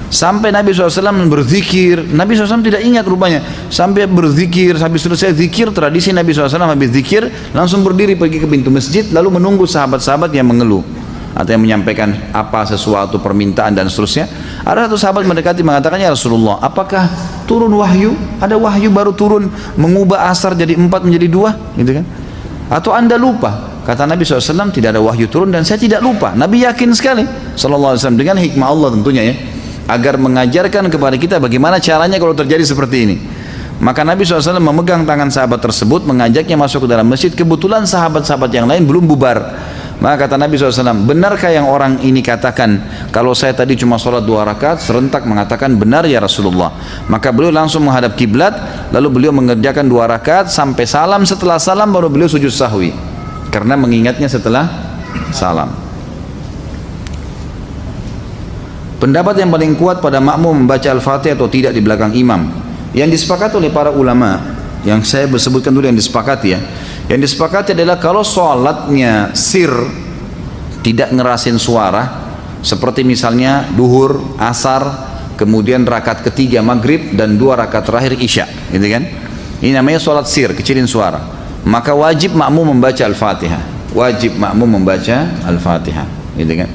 Sampai Nabi SAW berzikir, Nabi SAW tidak ingat rupanya. Sampai berzikir, habis selesai zikir, tradisi Nabi SAW habis zikir langsung berdiri pergi ke pintu masjid, lalu menunggu sahabat-sahabat yang mengeluh atau yang menyampaikan apa sesuatu permintaan dan seterusnya. Ada satu sahabat mendekati mengatakan, ya Rasulullah, apakah turun wahyu? Ada wahyu baru turun mengubah asar jadi 4 menjadi 2, gitu kan? Atau anda lupa? Kata Nabi SAW, tidak ada wahyu turun dan saya tidak lupa. Nabi yakin sekali SAW dengan hikmah Allah tentunya ya, agar mengajarkan kepada kita bagaimana caranya kalau terjadi seperti ini. Maka Nabi SAW memegang tangan sahabat tersebut, mengajaknya masuk ke dalam masjid. Kebetulan sahabat-sahabat yang lain belum bubar. Maka kata Nabi SAW, benarkah yang orang ini katakan kalau saya tadi cuma sholat 2 rakaat? Serentak mengatakan, benar ya Rasulullah. Maka beliau langsung menghadap kiblat, lalu beliau mengerjakan 2 rakaat sampai salam. Setelah salam baru beliau sujud sahwi, karena mengingatnya setelah salam. Pendapat yang paling kuat pada makmum membaca Al-Fatihah atau tidak di belakang imam, yang disepakati oleh para ulama, yang saya sebutkan dulu yang disepakati ya. Yang disepakati adalah kalau sholatnya sir, tidak ngerasin suara, seperti misalnya duhur, asar, kemudian rakaat ketiga maghrib dan 2 rakaat terakhir isya, gitu kan? Ini namanya sholat sir, kecilin suara. Maka wajib makmum membaca Al-Fatihah. Wajib makmum membaca Al-Fatihah, gitu kan?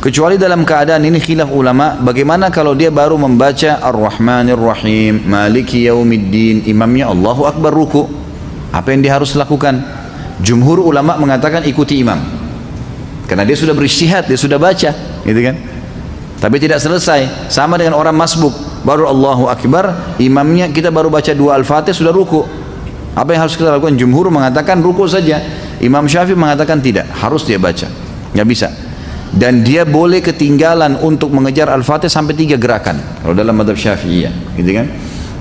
Kecuali dalam keadaan ini khilaf ulama, bagaimana kalau dia baru membaca Ar-Rahmanir Rahim, Maliki Yaumiddin, imamnya Allahu Akbar ruku. Apa yang dia harus lakukan? Jumhur ulama mengatakan ikuti imam. Karena dia sudah berijtihad, dia sudah baca, gitu kan? Tapi tidak selesai. Sama dengan orang masbuk, baru Allahu Akbar, imamnya kita baru baca 2 Al-Fatihah sudah ruku. Apa yang harus kita lakukan? Jumhur mengatakan ruku saja. Imam Syafi'i mengatakan tidak, harus dia baca. Nggak bisa. Dan dia boleh ketinggalan untuk mengejar Al-Fatihah sampai 3 gerakan. Kalau dalam madhab Syafi'iyah, gitu kan?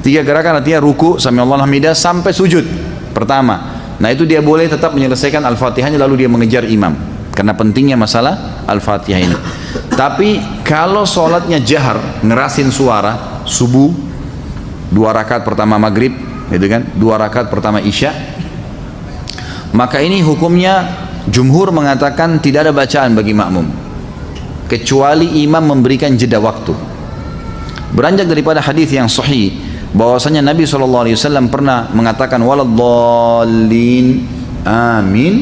3 gerakan artinya ruku, sami'allahu hamidah, sampai sujud pertama. Nah itu dia boleh tetap menyelesaikan Al-Fatihahnya lalu dia mengejar imam. Karena pentingnya masalah Al-Fatihah ini. Tapi kalau sholatnya jahar, ngerasin suara, subuh, 2 rakaat pertama maghrib, gitu kan, 2 rakaat pertama isya, maka ini hukumnya jumhur mengatakan tidak ada bacaan bagi makmum kecuali imam memberikan jeda waktu. Beranjak daripada hadis yang sahih bahwasanya Nabi SAW pernah mengatakan waladdallin amin,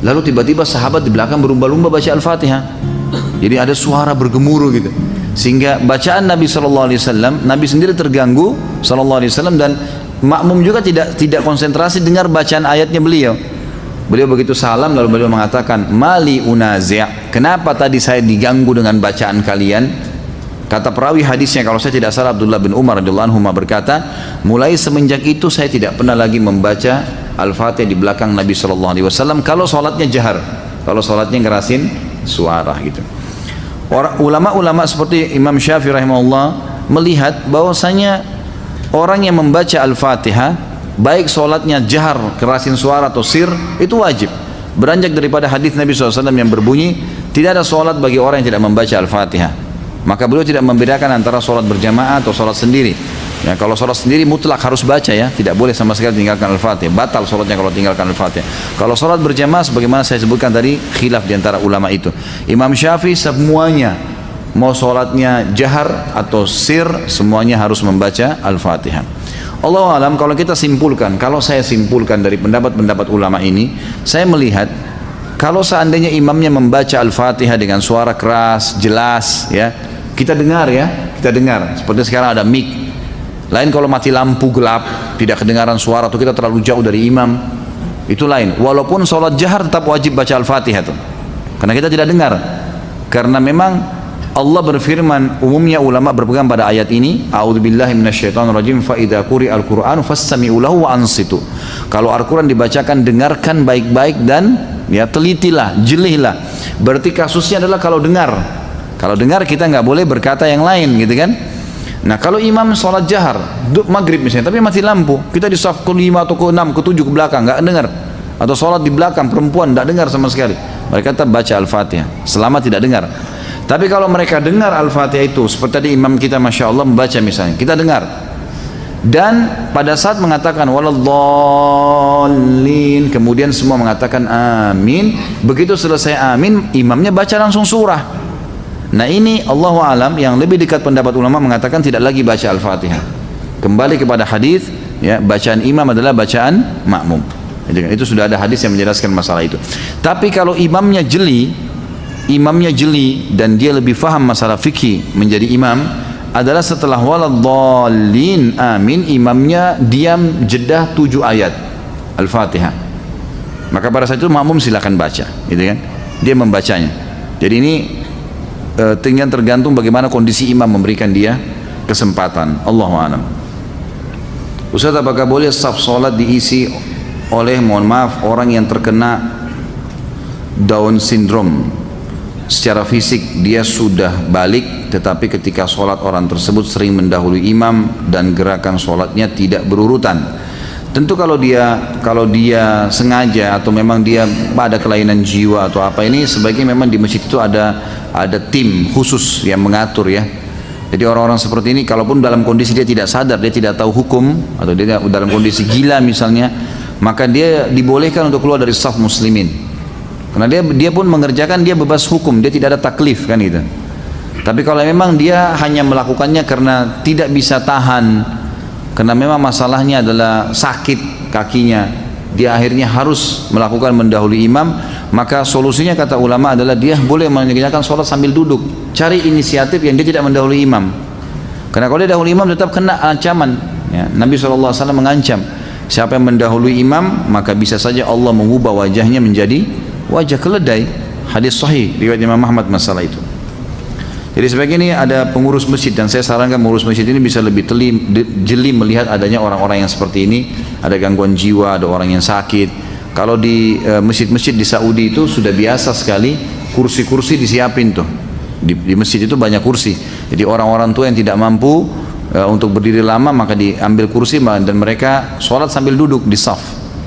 lalu tiba-tiba sahabat di belakang berlumba-lumba baca Al-Fatihah. Jadi ada suara bergemuruh gitu, sehingga bacaan Nabi SAW, Nabi sendiri terganggu SAW, dan makmum juga tidak konsentrasi dengar bacaan ayatnya beliau. Beliau begitu salam lalu beliau mengatakan, mali unazi', kenapa tadi saya diganggu dengan bacaan kalian? Kata perawi hadisnya, kalau saya tidak salah Abdullah bin Umar radhiyallahu anhu berkata, mulai semenjak itu saya tidak pernah lagi membaca Al-Fatihah di belakang Nabi SAW kalau sholatnya jahar, kalau sholatnya ngerasin suara gitu. Ulama-ulama seperti Imam Syafi'i rahimahullah melihat bahwasanya orang yang membaca Al-Fatihah baik sholatnya jahar, kerasin suara atau sir, itu wajib. Beranjak daripada hadis Nabi SAW yang berbunyi, tidak ada sholat bagi orang yang tidak membaca Al-Fatihah. Maka beliau tidak membedakan antara sholat berjamaah atau sholat sendiri. Ya, kalau sholat sendiri mutlak harus baca ya, tidak boleh sama sekali tinggalkan Al-Fatihah. Batal sholatnya kalau tinggalkan Al-Fatihah. Kalau sholat berjamaah, sebagaimana saya sebutkan tadi, khilaf diantara ulama itu. Imam Syafi'i semuanya, mau sholatnya jahar atau sir, semuanya harus membaca Al-Fatihah. Allah alam, kalau kita simpulkan, kalau saya simpulkan dari pendapat-pendapat ulama ini, saya melihat kalau seandainya imamnya membaca Al-Fatihah dengan suara keras, jelas, ya, kita dengar ya, kita dengar. Seperti sekarang ada mic. Lain kalau mati lampu gelap, tidak kedengaran suara atau kita terlalu jauh dari imam, itu lain. Walaupun sholat jahar tetap wajib baca Al-Fatihah tuh, karena kita tidak dengar. Karena memang Allah berfirman, umumnya ulama berpegang pada ayat ini, a'udzubillahi minasyaitonirrajim, fa idza quri'al qur'anu fastami'u lahu wa ansitu. Kalau Al-Qur'an dibacakan, dengarkan baik-baik dan ya telitilah, jelihlah. Berarti kasusnya adalah kalau dengar. Kalau dengar kita nggak boleh berkata yang lain, gitu kan? Nah, kalau imam sholat jahar, maghrib misalnya, tapi mati lampu, kita di saf ke-5 atau ke-6, ke-7 ke belakang, nggak dengar. Atau sholat di belakang, perempuan nggak dengar sama sekali. Mereka tetap baca Al-Fatihah, selama tidak dengar. Tapi kalau mereka dengar Al-Fatihah itu, seperti tadi imam kita Masya Allah membaca misalnya, kita dengar. Dan pada saat mengatakan waladhdallin, kemudian semua mengatakan amin. Begitu selesai amin, imamnya baca langsung surah. Nah ini Allahu alam, yang lebih dekat pendapat ulama mengatakan tidak lagi baca Al-Fatihah. Kembali kepada hadis, ya, bacaan imam adalah bacaan makmum. Itu sudah ada hadis yang menjelaskan masalah itu. Tapi kalau imamnya jeli dan dia lebih faham masalah fikih menjadi imam, adalah setelah waladhdallin amin, imamnya diam jedah 7 ayat Al-Fatihah. Maka pada saat itu makmum silakan baca, gitu kan? Dia membacanya. Jadi ini tinggal tergantung bagaimana kondisi imam memberikan dia kesempatan. Allahu a'lam. Ustaz, apakah boleh saf salat diisi oleh, mohon maaf, orang yang terkena Down syndrome? Secara fisik dia sudah balik, tetapi ketika sholat orang tersebut sering mendahului imam dan gerakan sholatnya tidak berurutan. Tentu kalau dia sengaja atau memang dia ada kelainan jiwa atau apa, ini sebaiknya memang di masjid itu ada tim khusus yang mengatur, ya. Jadi orang-orang seperti ini, kalaupun dalam kondisi dia tidak sadar, dia tidak tahu hukum, atau dia dalam kondisi gila misalnya, maka dia dibolehkan untuk keluar dari saf muslimin. Karena dia pun mengerjakan, dia bebas hukum, dia tidak ada taklif, kan gitu. Tapi kalau memang dia hanya melakukannya karena tidak bisa tahan, karena memang masalahnya adalah sakit kakinya, dia akhirnya harus melakukan mendahului imam, maka solusinya kata ulama adalah dia boleh mengerjakan sholat sambil duduk. Cari inisiatif yang dia tidak mendahului imam. Karena kalau dia dahului imam tetap kena ancaman, ya. Nabi SAW mengancam, siapa yang mendahului imam maka bisa saja Allah mengubah wajahnya menjadi wajah keledai. Hadis sahih riwayat Imam Ahmad masalah itu. Jadi sebagai ini ada pengurus masjid, dan saya sarankan pengurus masjid ini bisa lebih jeli melihat adanya orang-orang yang seperti ini, ada gangguan jiwa, ada orang yang sakit. Kalau di masjid-masjid di Saudi itu sudah biasa sekali kursi-kursi disiapin tuh. Di masjid itu banyak kursi. Jadi orang-orang tua yang tidak mampu untuk berdiri lama, maka diambil kursi dan mereka sholat sambil duduk di saf.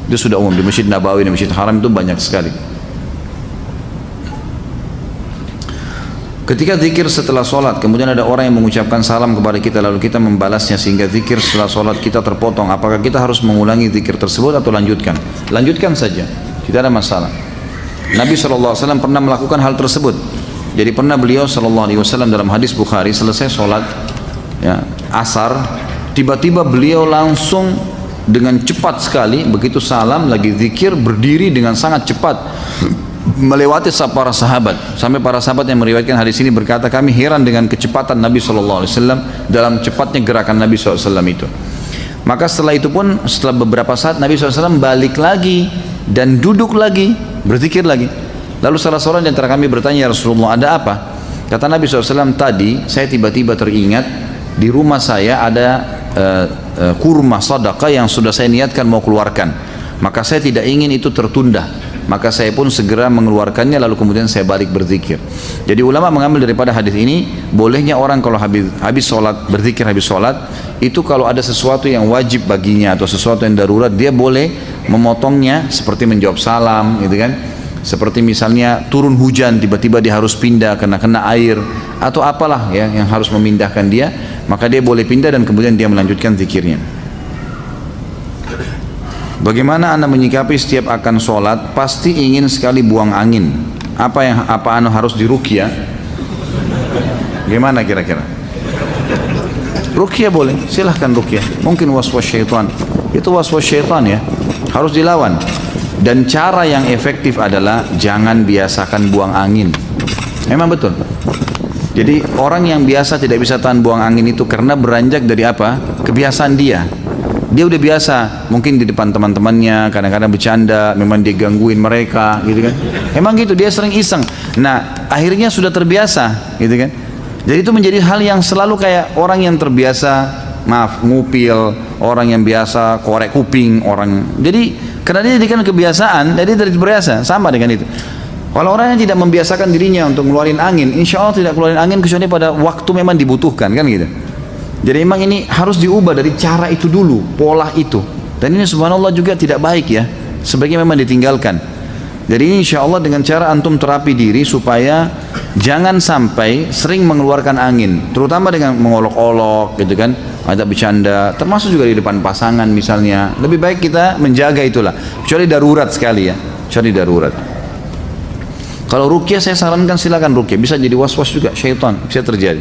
Itu sudah umum di Masjid Nabawi, di Masjid Haram itu banyak sekali. Ketika zikir setelah sholat, kemudian ada orang yang mengucapkan salam kepada kita, lalu kita membalasnya sehingga zikir setelah sholat kita terpotong. Apakah kita harus mengulangi zikir tersebut atau lanjutkan? Lanjutkan saja, tidak ada masalah. Nabi SAW pernah melakukan hal tersebut. Jadi pernah beliau SAW dalam hadis Bukhari, selesai sholat ya, asar, tiba-tiba beliau langsung dengan cepat sekali, begitu salam lagi zikir, berdiri dengan sangat cepat melewati para sahabat, sampai para sahabat yang meriwayatkan hadis ini berkata, kami heran dengan kecepatan Nabi SAW dalam cepatnya gerakan Nabi SAW itu. Maka setelah itu pun, setelah beberapa saat Nabi SAW balik lagi dan duduk lagi, berzikir lagi. Lalu salah seorang di antara kami bertanya, ya Rasulullah, ada apa? Kata Nabi SAW, tadi saya tiba-tiba teringat di rumah saya ada kurma sedekah yang sudah saya niatkan mau keluarkan, maka saya tidak ingin itu tertunda, maka saya pun segera mengeluarkannya, lalu kemudian saya balik berzikir. Jadi ulama mengambil daripada hadis ini, bolehnya orang kalau habis sholat, berzikir habis sholat, itu kalau ada sesuatu yang wajib baginya atau sesuatu yang darurat, dia boleh memotongnya, seperti menjawab salam, gitu kan. Seperti misalnya turun hujan, tiba-tiba dia harus pindah karena kena air, atau apalah ya yang harus memindahkan dia, maka dia boleh pindah dan kemudian dia melanjutkan zikirnya. Bagaimana Anda menyikapi setiap akan sholat pasti ingin sekali buang angin? Apa anu harus diruqyah? Gimana kira-kira? Ruqyah boleh, silahkan ruqyah. Mungkin waswas syaitan, itu waswas syaitan ya, harus dilawan. Dan cara yang efektif adalah jangan biasakan buang angin. Memang betul. Jadi orang yang biasa tidak bisa tahan buang angin itu karena beranjak dari apa? Kebiasaan dia. Dia udah biasa, mungkin di depan teman-temannya kadang-kadang bercanda, memang dia gangguin mereka, gitu kan. Emang gitu, dia sering iseng. Nah, akhirnya sudah terbiasa, gitu kan. Jadi itu menjadi hal yang selalu kayak orang yang terbiasa, maaf, ngupil, orang yang biasa korek kuping, orang. Jadi karena dia jadikan kebiasaan, jadi terbiasa, sama dengan itu. Kalau orang yang tidak membiasakan dirinya untuk ngeluarin angin, insya Allah tidak keluarin angin kecuali pada waktu memang dibutuhkan, kan gitu. Jadi memang ini harus diubah dari cara itu dulu, pola itu. Dan ini subhanallah juga tidak baik ya, sebaiknya memang ditinggalkan. Jadi ini insya Allah dengan cara antum terapi diri supaya jangan sampai sering mengeluarkan angin, terutama dengan mengolok-olok gitu kan, ada bercanda, termasuk juga di depan pasangan misalnya. Lebih baik kita menjaga itulah, kecuali darurat sekali ya, kecuali darurat. Kalau ruqyah saya sarankan silakan ruqyah, bisa jadi was-was juga syaitan, bisa terjadi.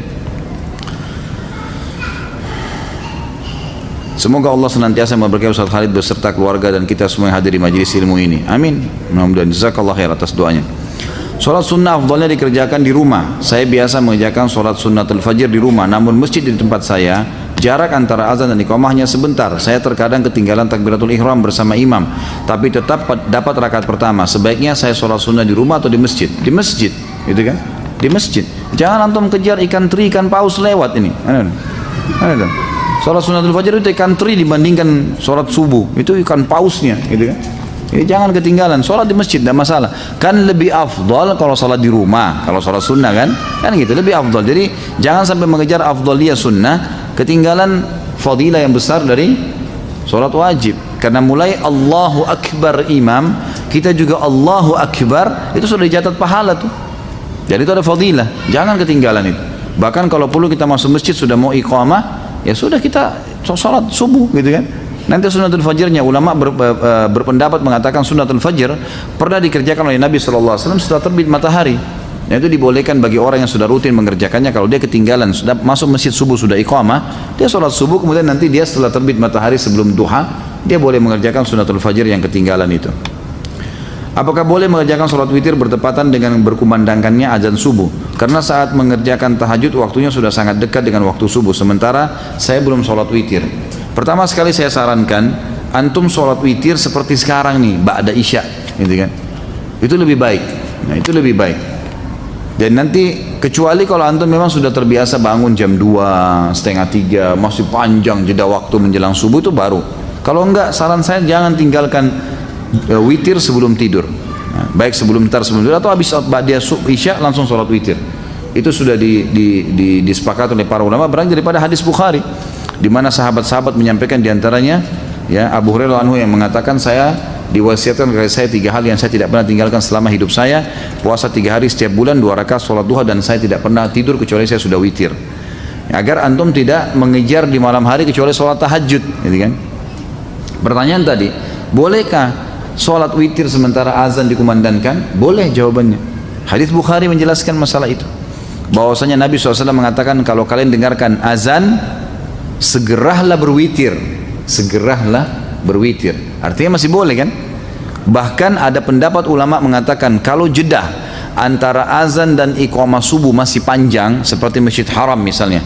Semoga Allah senantiasa memberkahi Ustaz Khalid beserta keluarga dan kita semua yang hadir di majelis ilmu ini. Amin. Mudah-mudahan jazakallah khair atas doanya. Sholat sunnah afdalnya dikerjakan di rumah. Saya biasa mengerjakan sholat sunnatul fajr di rumah, namun masjid di tempat saya jarak antara azan dan iqamah hanya sebentar. Saya terkadang ketinggalan takbiratul ihram bersama imam, tapi tetap dapat rakaat pertama. Sebaiknya saya sholat sunnah di rumah atau di masjid? Di masjid, gitu kan? Di masjid. Jangan antum kejar ikan teri, ikan paus lewat ini. Ada. Sholat sunnatul fajr itu ikan teri dibandingkan sholat subuh, itu ikan pausnya, gitu kan? Jadi jangan ketinggalan, sholat di masjid tidak masalah. Kan lebih afdal kalau sholat di rumah, kalau sholat sunnah kan gitu, lebih afdal. Jadi jangan sampai mengejar afdaliyah sunnah, ketinggalan fadilah yang besar dari sholat wajib. Karena mulai Allahu Akbar imam, kita juga Allahu Akbar, itu sudah dicatat pahala tuh. Jadi itu ada fadilah, jangan ketinggalan itu. Bahkan kalau perlu kita masuk masjid sudah mau iqamah, ya sudah kita sholat subuh gitu kan. Nanti sunnatul fajrnya ulama berpendapat mengatakan sunnatul fajr pernah dikerjakan oleh Nabi SAW setelah terbit matahari. Nah, itu dibolehkan bagi orang yang sudah rutin mengerjakannya. Kalau dia ketinggalan sudah masuk masjid subuh sudah iqamah, dia sholat subuh, kemudian nanti dia setelah terbit matahari sebelum duha dia boleh mengerjakan sunnatul fajr yang ketinggalan itu. Apakah boleh mengerjakan sholat witir bertepatan dengan berkumandangkannya azan subuh? Karena saat mengerjakan tahajud waktunya sudah sangat dekat dengan waktu subuh, sementara saya belum sholat witir. Pertama sekali saya sarankan antum sholat witir seperti sekarang nih, ba'da isya, gitu kan? Itu lebih baik. Nah, itu lebih baik. Dan nanti kecuali kalau antum memang sudah terbiasa bangun jam 2, setengah 3, masih panjang jeda waktu menjelang subuh, itu baru. Kalau enggak, saran saya jangan tinggalkan witir sebelum tidur. Nah, baik sebelum tidur atau habis ba'da isya langsung sholat witir. Itu sudah disepakati oleh para ulama berangkat daripada hadis Bukhari, di mana sahabat-sahabat menyampaikan diantaranya ya Abu Hurairah anhu yang mengatakan saya diwasiatkan kepada saya 3 hal yang saya tidak pernah tinggalkan selama hidup saya: puasa 3 hari setiap bulan, 2 rakaat sholat duha, dan saya tidak pernah tidur kecuali saya sudah witir. Ya, agar antum tidak mengejar di malam hari kecuali sholat tahajud, gitu kan? Pertanyaan tadi, bolehkah sholat witir sementara azan dikumandangkan? Boleh jawabannya. Hadis Bukhari menjelaskan masalah itu, bahwasanya Nabi SAW mengatakan kalau kalian dengarkan azan segeralah berwitir, segeralah berwitir. Artinya masih boleh kan? Bahkan ada pendapat ulama mengatakan kalau jeda antara azan dan iqamah subuh masih panjang, seperti Masjid Haram misalnya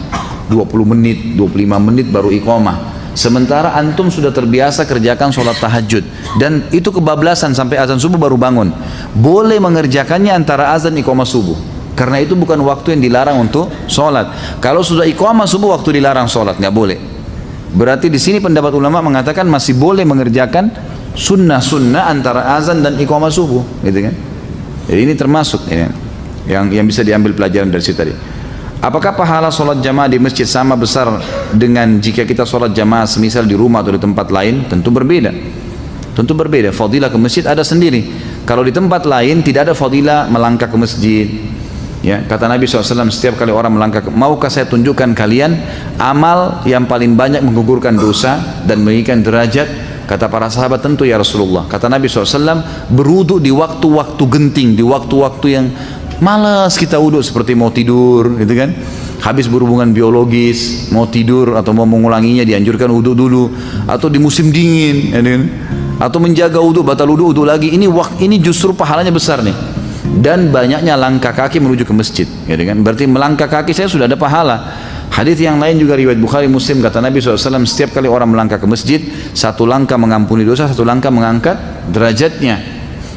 20 menit, 25 menit baru iqamah, sementara antum sudah terbiasa kerjakan sholat tahajud dan itu kebablasan sampai azan subuh baru bangun, boleh mengerjakannya antara azan iqamah subuh. Karena itu bukan waktu yang dilarang untuk sholat. Kalau sudah iqamah subuh waktu dilarang sholat, nggak boleh. Berarti di sini pendapat ulama mengatakan masih boleh mengerjakan sunnah-sunnah antara azan dan iqamah subuh, gitu kan? Jadi ini termasuk ya, yang bisa diambil pelajaran dari situ tadi. Apakah pahala sholat jamaah di masjid sama besar dengan jika kita sholat jamaah semisal di rumah atau di tempat lain? Tentu berbeda. Tentu berbeda. Fadilah ke masjid ada sendiri. Kalau di tempat lain tidak ada fadilah melangkah ke masjid. Ya, kata Nabi SAW, setiap kali orang melangkah, maukah saya tunjukkan kalian amal yang paling banyak menggugurkan dosa dan meninggikan derajat? Kata para sahabat, tentu ya Rasulullah. Kata Nabi SAW, berwudu di waktu-waktu genting, di waktu-waktu yang malas kita wudu, seperti mau tidur, gitu kan? Habis berhubungan biologis, mau tidur atau mau mengulanginya, dianjurkan wudu dulu. Atau di musim dingin, ya kan? Atau menjaga wudu, batal wudu lagi. Ini justru pahalanya besar nih. Dan banyaknya langkah kaki menuju ke masjid, ya kan? Berarti melangkah kaki saya sudah ada pahala. Hadis yang lain juga riwayat Bukhari Muslim, kata Nabi SAW, setiap kali orang melangkah ke masjid, 1 langkah mengampuni dosa, 1 langkah mengangkat derajatnya.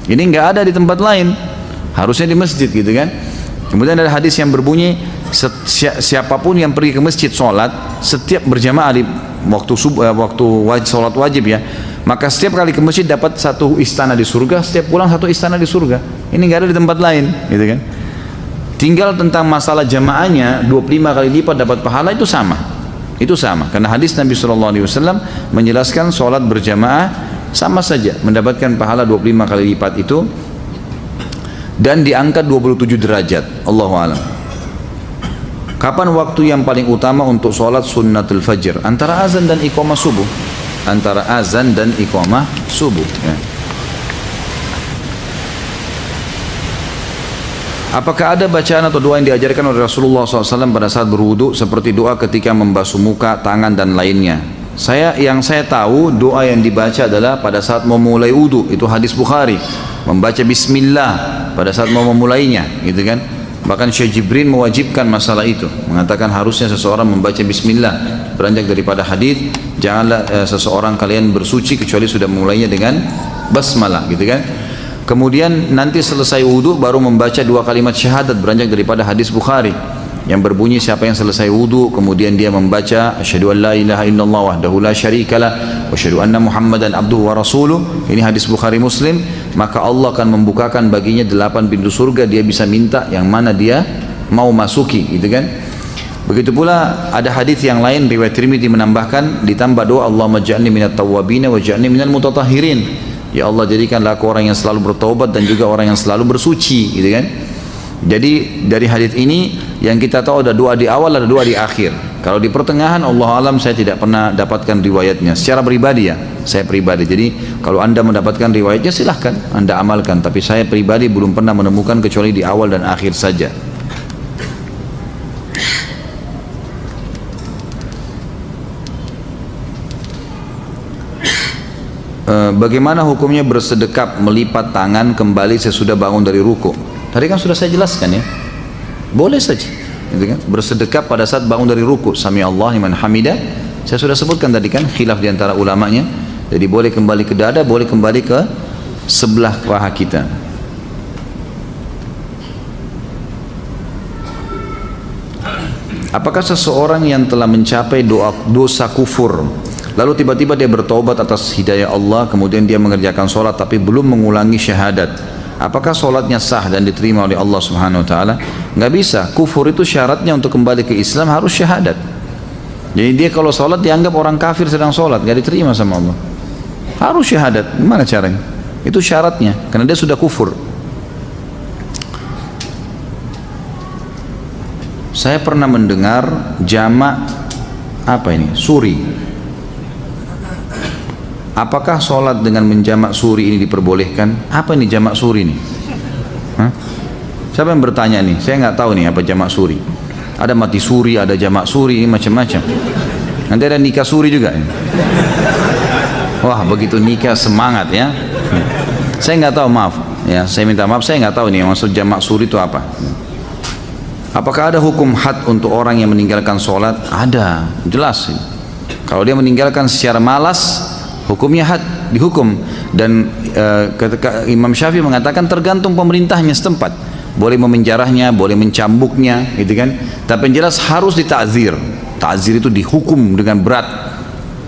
Ini nggak ada di tempat lain, harusnya di masjid, gitu kan? Kemudian ada hadis yang berbunyi, siapapun yang pergi ke masjid sholat, setiap berjamaah di waktu sholat wajib ya, maka setiap kali ke masjid dapat satu istana di surga, setiap pulang satu istana di surga. Ini nggak ada di tempat lain, gitu kan? Tinggal tentang masalah jamaahnya 25 kali lipat dapat pahala, itu sama. Itu sama, karena hadis Nabi SAW menjelaskan sholat berjamaah sama saja mendapatkan pahala 25 kali lipat itu, dan diangkat 27 derajat. Allahu a'lam. Kapan waktu yang paling utama untuk sholat sunnatul fajr? Antara azan dan iqamah subuh. Antara azan dan iqamah subuh ya. Apakah ada bacaan atau doa yang diajarkan oleh Rasulullah SAW pada saat berwudu, seperti doa ketika membasuh muka, tangan dan lainnya? Yang saya tahu doa yang dibaca adalah pada saat memulai wudu, itu hadis Bukhari, membaca bismillah pada saat mau memulainya, gitu kan? Bahkan Syekh Jibril mewajibkan masalah itu, mengatakan harusnya seseorang membaca bismillah. Beranjak daripada hadis, janganlah seseorang kalian bersuci kecuali sudah memulainya dengan basmalah, gitu kan? Kemudian nanti selesai wudu baru membaca 2 kalimat syahadat, beranjak daripada hadis Bukhari yang berbunyi siapa yang selesai wudu kemudian dia membaca asyhadu an la ilaha illallah wahdahu la syarikalah wa asyhadu anna muhammadan abduhu wa rasuluh, ini hadis Bukhari Muslim, maka Allah akan membukakan baginya 8 pintu surga, dia bisa minta yang mana dia mau masuki, gitu kan? Begitu pula ada hadis yang lain riwayat Tirmidzi menambahkan, ditambah doa Allahumma ja'alni minat tawwabin wa ja'alni minal mutatahhirin, ya Allah jadikanlah aku orang yang selalu bertaubat dan juga orang yang selalu bersuci, gitu kan? Jadi dari hadis ini yang kita tahu ada doa di awal, ada doa di akhir. Kalau di pertengahan, Allah alam, saya tidak pernah dapatkan riwayatnya secara pribadi ya, saya pribadi. Jadi kalau anda mendapatkan riwayatnya silahkan anda amalkan, tapi saya pribadi belum pernah menemukan kecuali di awal dan akhir saja. Bagaimana hukumnya bersedekap melipat tangan kembali sesudah bangun dari ruku? Tadi kan sudah saya jelaskan ya, boleh saja, gitu kan? Bersedekap pada saat bangun dari ruku, sami Allah liman hamidah, saya sudah sebutkan tadi kan, khilaf diantara ulamanya. Jadi boleh kembali ke dada, boleh kembali ke sebelah paha kita. Apakah seseorang yang telah mencapai dosa kufur lalu tiba-tiba dia bertaubat atas hidayah Allah, kemudian dia mengerjakan sholat tapi belum mengulangi syahadat, apakah sholatnya sah dan diterima oleh Allah Subhanahu Wa Taala? Nggak bisa. Kufur itu syaratnya untuk kembali ke Islam harus syahadat. Jadi dia kalau sholat dianggap orang kafir sedang sholat, nggak diterima sama Allah. Harus syahadat. Gimana caranya? Itu syaratnya, karena dia sudah kufur. Saya pernah mendengar jamak suri. Apakah sholat dengan menjamak suri ini diperbolehkan? Apa ini jamak suri ini? Siapa yang bertanya nih? Saya nggak tahu nih apa jamak suri. Ada mati suri, ada jamak suri, ini macam-macam. Nanti ada nikah suri juga. Wah, begitu nikah semangat ya. Saya nggak tahu, maaf. Ya, saya minta maaf, saya nggak tahu nih maksud jamak suri itu apa. Apakah ada hukum had untuk orang yang meninggalkan sholat? Ada, jelas. Kalau dia meninggalkan secara malas, hukumnya had, dihukum. Dan Imam Syafi'i mengatakan tergantung pemerintahnya setempat, boleh memenjarahnya, boleh mencambuknya, gitu kan. Tapi yang jelas harus ditakzir. Takzir itu dihukum dengan berat,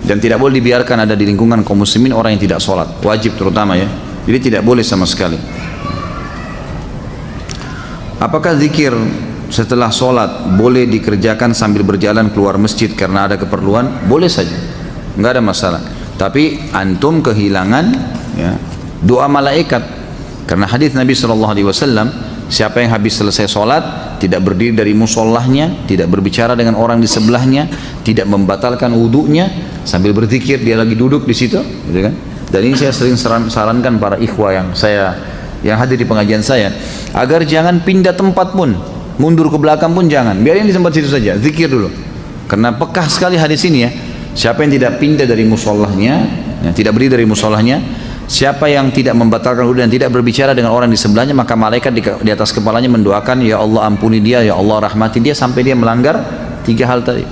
dan tidak boleh dibiarkan ada di lingkungan kaum muslimin orang yang tidak sholat, wajib terutama ya. Jadi tidak boleh sama sekali. Apakah zikir setelah sholat boleh dikerjakan sambil berjalan keluar masjid karena ada keperluan? Boleh saja, nggak ada masalah. Tapi antum kehilangan ya, doa malaikat, karena hadis Nabi SAW, siapa yang habis selesai sholat tidak berdiri dari musallahnya, tidak berbicara dengan orang di sebelahnya, tidak membatalkan wudunya, sambil berzikir dia lagi duduk di situ, gitu kan? Dan ini saya sering sarankan para ikhwah yang hadir di pengajian saya, agar jangan pindah tempat pun, mundur ke belakang pun jangan, biarin di tempat situ saja, zikir dulu. Karena pekah sekali hadis ini ya. Siapa yang tidak pindah dari musallahnya, yang tidak berdiri dari musallahnya, siapa yang tidak membatalkan wudu dan tidak berbicara dengan orang di sebelahnya, maka malaikat di atas kepalanya mendoakan, ya Allah ampuni dia, ya Allah rahmati dia, sampai dia melanggar 3 hal tadi.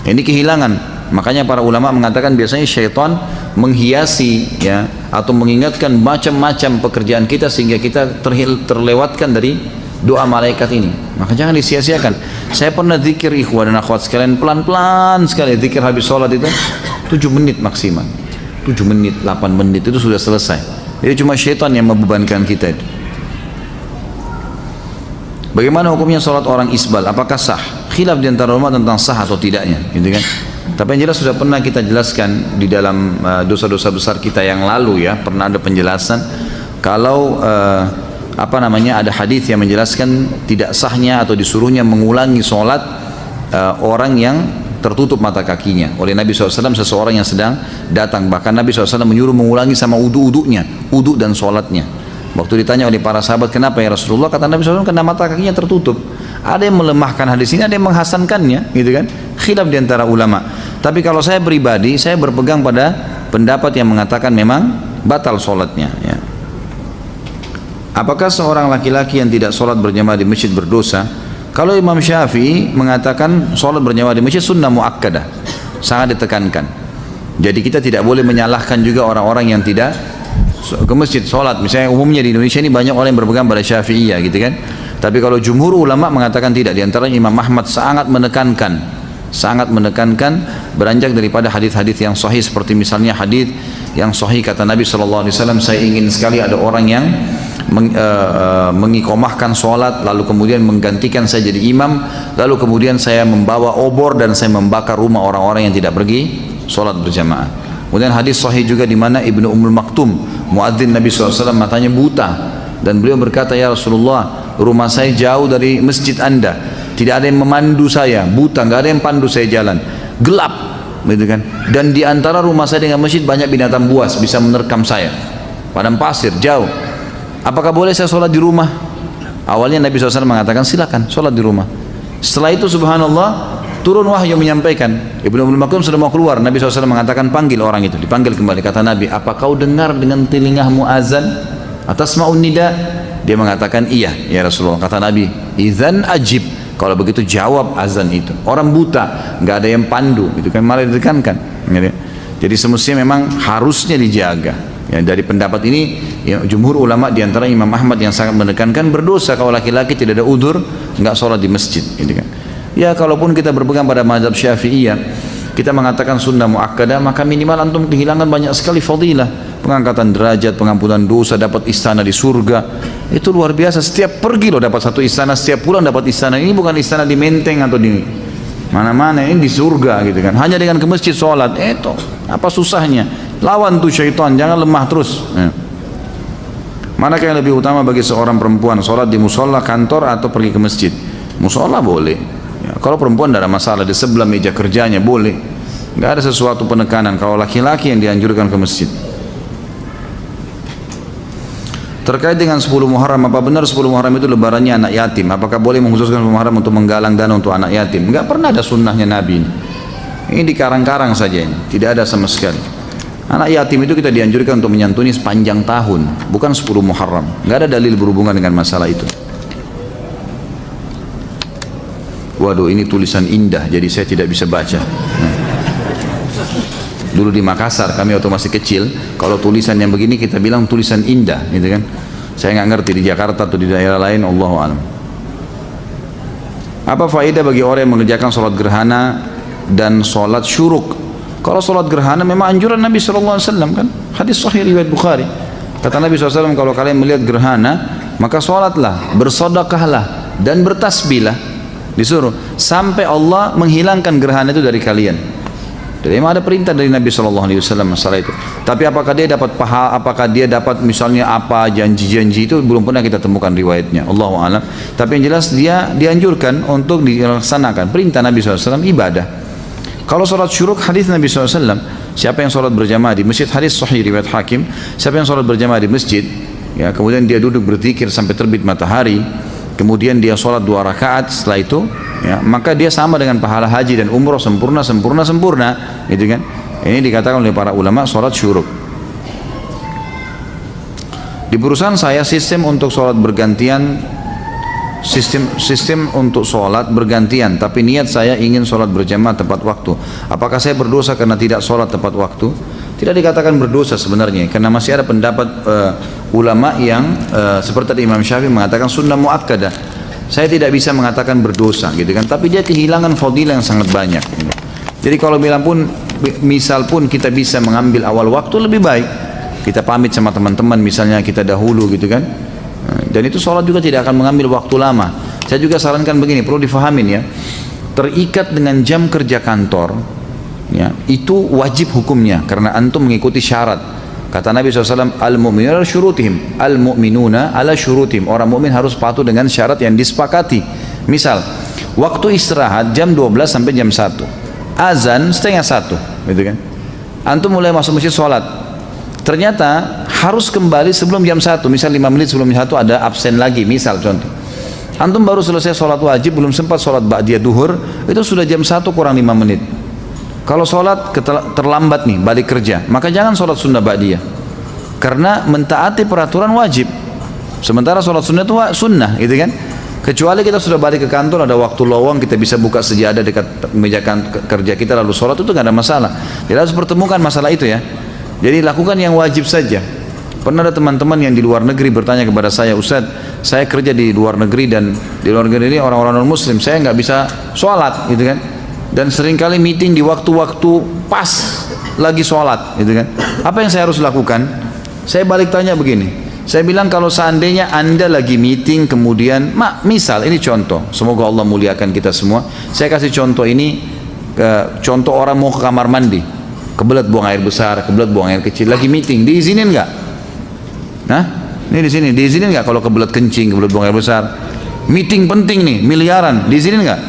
Ini kehilangan. Makanya para ulama mengatakan biasanya syaitan menghiasi ya, atau mengingatkan macam-macam pekerjaan kita sehingga kita terlewatkan dari doa malaikat ini. Maka jangan disia-siakan. Saya pernah zikir ikhwan dan akhwat sekalian, pelan-pelan sekali zikir habis sholat itu 7 menit maksimal. 7 menit, 8 menit itu sudah selesai. Jadi cuma syaitan yang membebankan kita itu. Bagaimana hukumnya sholat orang isbal? Apakah sah? Khilaf di antara ulama tentang sah atau tidaknya, gitu kan? Tapi yang jelas sudah pernah kita jelaskan di dalam dosa-dosa besar kita yang lalu ya, pernah ada penjelasan kalau ada hadis yang menjelaskan tidak sahnya atau disuruhnya mengulangi sholat orang yang tertutup mata kakinya oleh Nabi SAW, seseorang yang sedang datang. Bahkan Nabi SAW menyuruh mengulangi sama wudu dan sholatnya. Waktu ditanya oleh para sahabat, kenapa ya Rasulullah? Kata Nabi SAW, karena mata kakinya tertutup. Ada yang melemahkan hadis ini, ada yang menghasankannya, gitu kan? Khilaf di antara ulama. Tapi kalau saya pribadi, saya berpegang pada pendapat yang mengatakan memang batal sholatnya. Ya. Apakah seorang laki-laki yang tidak sholat berjamaah di masjid berdosa? Kalau Imam Syafi'i mengatakan sholat berjamaah di masjid sunnah muakkadah, sangat ditekankan. Jadi kita tidak boleh menyalahkan juga orang-orang yang tidak ke masjid sholat. Misalnya umumnya di Indonesia ini banyak orang yang berpegang pada Syafi'iyah, gitu kan? Tapi kalau jumhur ulama mengatakan tidak. Di antaranya Imam Ahmad sangat menekankan beranjak daripada hadis-hadis yang sahih, seperti misalnya hadis yang sahih kata Nabi SAW, saya ingin sekali ada orang yang mengikomahkan sholat lalu kemudian menggantikan saya jadi imam, lalu kemudian saya membawa obor dan saya membakar rumah orang-orang yang tidak pergi sholat berjamaah. Kemudian hadis sahih juga di mana Ibnu Ummul Maktum, muadzin Nabi SAW, matanya buta, dan beliau berkata, ya Rasulullah, rumah saya jauh dari masjid Anda, tidak ada yang memandu saya, buta, nggak ada yang pandu saya jalan, gelap, gitu kan? Dan di antara rumah saya dengan masjid banyak binatang buas bisa menerkam saya, padang pasir jauh. Apakah boleh saya sholat di rumah? Awalnya Nabi SAW mengatakan silakan sholat di rumah. Setelah itu subhanallah turun wahyu menyampaikan, Ibnu Ummul Maktum sudah mau keluar, Nabi SAW mengatakan panggil orang itu, dipanggil kembali. Kata Nabi, apa kau dengar dengan telingamu azan? Atasma'un nida? Dia mengatakan iya ya Rasulullah. Kata Nabi, idzan ajib, kalau begitu jawab azan itu. Orang buta, nggak ada yang pandu, itu kan malah ditekankan. Jadi semestinya memang harusnya dijaga. Ya, dari pendapat ini ya, jumhur ulama di antara Imam Ahmad yang sangat menekankan berdosa kalau laki-laki tidak ada udzur nggak sholat di masjid, gitu kan. Ya kalaupun kita berpegang pada mazhab Syafi'iyah, kita mengatakan sunnah muakkadah, maka minimal antum kehilangan banyak sekali fadilah, pengangkatan derajat, pengampunan dosa, dapat istana di surga. Itu luar biasa. Setiap pergi loh dapat satu istana, setiap pulang dapat istana. Ini bukan istana di Menteng atau di mana-mana, ini di surga, gitu kan. Hanya dengan ke masjid sholat, itu apa susahnya? Lawan tuh syaitan, jangan lemah terus. Ya. Manakah yang lebih utama bagi seorang perempuan, sholat di musola kantor atau pergi ke masjid? Musola boleh. Ya, kalau perempuan tidak ada masalah, di sebelah meja kerjanya boleh. Nggak ada sesuatu penekanan. Kalau laki-laki yang dianjurkan ke masjid. Terkait dengan 10 Muharram, apa benar 10 Muharram itu lebarannya anak yatim? Apakah boleh mengkhususkan 10 Muharram untuk menggalang dana untuk anak yatim? Nggak pernah ada sunnahnya Nabi ini dikarang-karang saja ini, tidak ada sama sekali. Anak yatim itu kita dianjurkan untuk menyantuni sepanjang tahun, bukan 10 Muharram. Nggak ada dalil berhubungan dengan masalah itu. Waduh, ini tulisan indah, jadi saya tidak bisa baca. Dulu di Makassar, kami waktu masih kecil, kalau tulisan yang begini kita bilang tulisan indah, gitu kan. Saya nggak ngerti di Jakarta atau di daerah lain, Allahu a'lam. Apa faedah bagi orang yang mengerjakan sholat gerhana dan sholat syuruk? Kalau sholat gerhana memang anjuran Nabi SAW kan, hadis sahih riwayat Bukhari. Kata Nabi SAW, kalau kalian melihat gerhana maka sholatlah, bersedekahlah dan bertasbihlah, disuruh sampai Allah menghilangkan gerhana itu dari kalian. Jadi memang ada perintah dari Nabi SAW masalah itu. Tapi apakah dia dapat pahala, apakah dia dapat misalnya apa janji-janji, itu belum pernah kita temukan riwayatnya, Allahu a'lam. Tapi yang jelas dia dianjurkan untuk dilaksanakan perintah Nabi SAW, ibadah. Kalau sholat syuruk, hadis Nabi SAW, siapa yang sholat berjamaah di masjid, hadis sahih riwayat Hakim, siapa yang sholat berjamaah di masjid, ya, kemudian dia duduk berzikir sampai terbit matahari, kemudian dia sholat 2 rakaat setelah itu, ya, maka dia sama dengan pahala haji dan umroh, sempurna, gitu kan. Ini dikatakan oleh para ulama sholat syuruk. Di perusahaan saya sistem untuk sholat bergantian, sistem untuk sholat bergantian, tapi niat saya ingin sholat berjamaah tepat waktu. Apakah saya berdosa karena tidak sholat tepat waktu? Tidak dikatakan berdosa sebenarnya, karena masih ada pendapat ulama yang seperti Imam Syafi'i mengatakan sunnah muakkadah. Saya tidak bisa mengatakan berdosa gitu kan, tapi dia kehilangan fadilah yang sangat banyak gitu. Jadi kalau bilang pun, misal pun kita bisa mengambil awal waktu, lebih baik kita pamit sama teman-teman misalnya kita dahulu gitu kan. Dan itu sholat juga tidak akan mengambil waktu lama. Saya juga sarankan begini, perlu difahamin ya, terikat dengan jam kerja kantor ya, itu wajib hukumnya karena antum mengikuti syarat. Kata Nabi SAW, al-mu'minuna ala syurutihim, al-mu'minuna ala syurutihim, orang mukmin harus patuh dengan syarat yang disepakati. Misal waktu istirahat jam 12 sampai jam 1, azan setengah 1 gitu kan, antum mulai masuk masjid sholat, ternyata harus kembali sebelum jam 1, misal 5 menit sebelum jam 1 ada absen lagi, misal contoh, antum baru selesai sholat wajib, belum sempat sholat ba'diyah duhur, itu sudah jam 1 kurang 5 menit. Kalau sholat terlambat nih balik kerja, maka jangan sholat sunnah ba'diyah karena mentaati peraturan wajib, sementara sholat sunnah itu sunnah gitu kan. Kecuali kita sudah balik ke kantor, ada waktu lowong, kita bisa buka sejadah dekat meja kerja kita lalu sholat, itu nggak ada masalah. Tidak harus pertemukan masalah itu ya. Jadi lakukan yang wajib saja. Pernah ada teman-teman yang di luar negeri bertanya kepada saya, Ustaz, saya kerja di luar negeri dan di luar negeri ini orang-orang non muslim, saya nggak bisa sholat gitu kan. Dan seringkali meeting di waktu-waktu pas lagi sholat gitu kan. Apa yang saya harus lakukan? Saya balik tanya begini. Saya bilang kalau seandainya anda lagi meeting kemudian, misal ini contoh, semoga Allah muliakan kita semua. Saya kasih contoh ini, contoh orang mau ke kamar mandi, kebelet buang air besar, kebelet buang air kecil, lagi meeting, diizinin nggak? Nah, ini di sini diizinin nggak kalau kebelet kencing, kebelet buang air besar? Meeting penting nih, miliaran, diizinin nggak?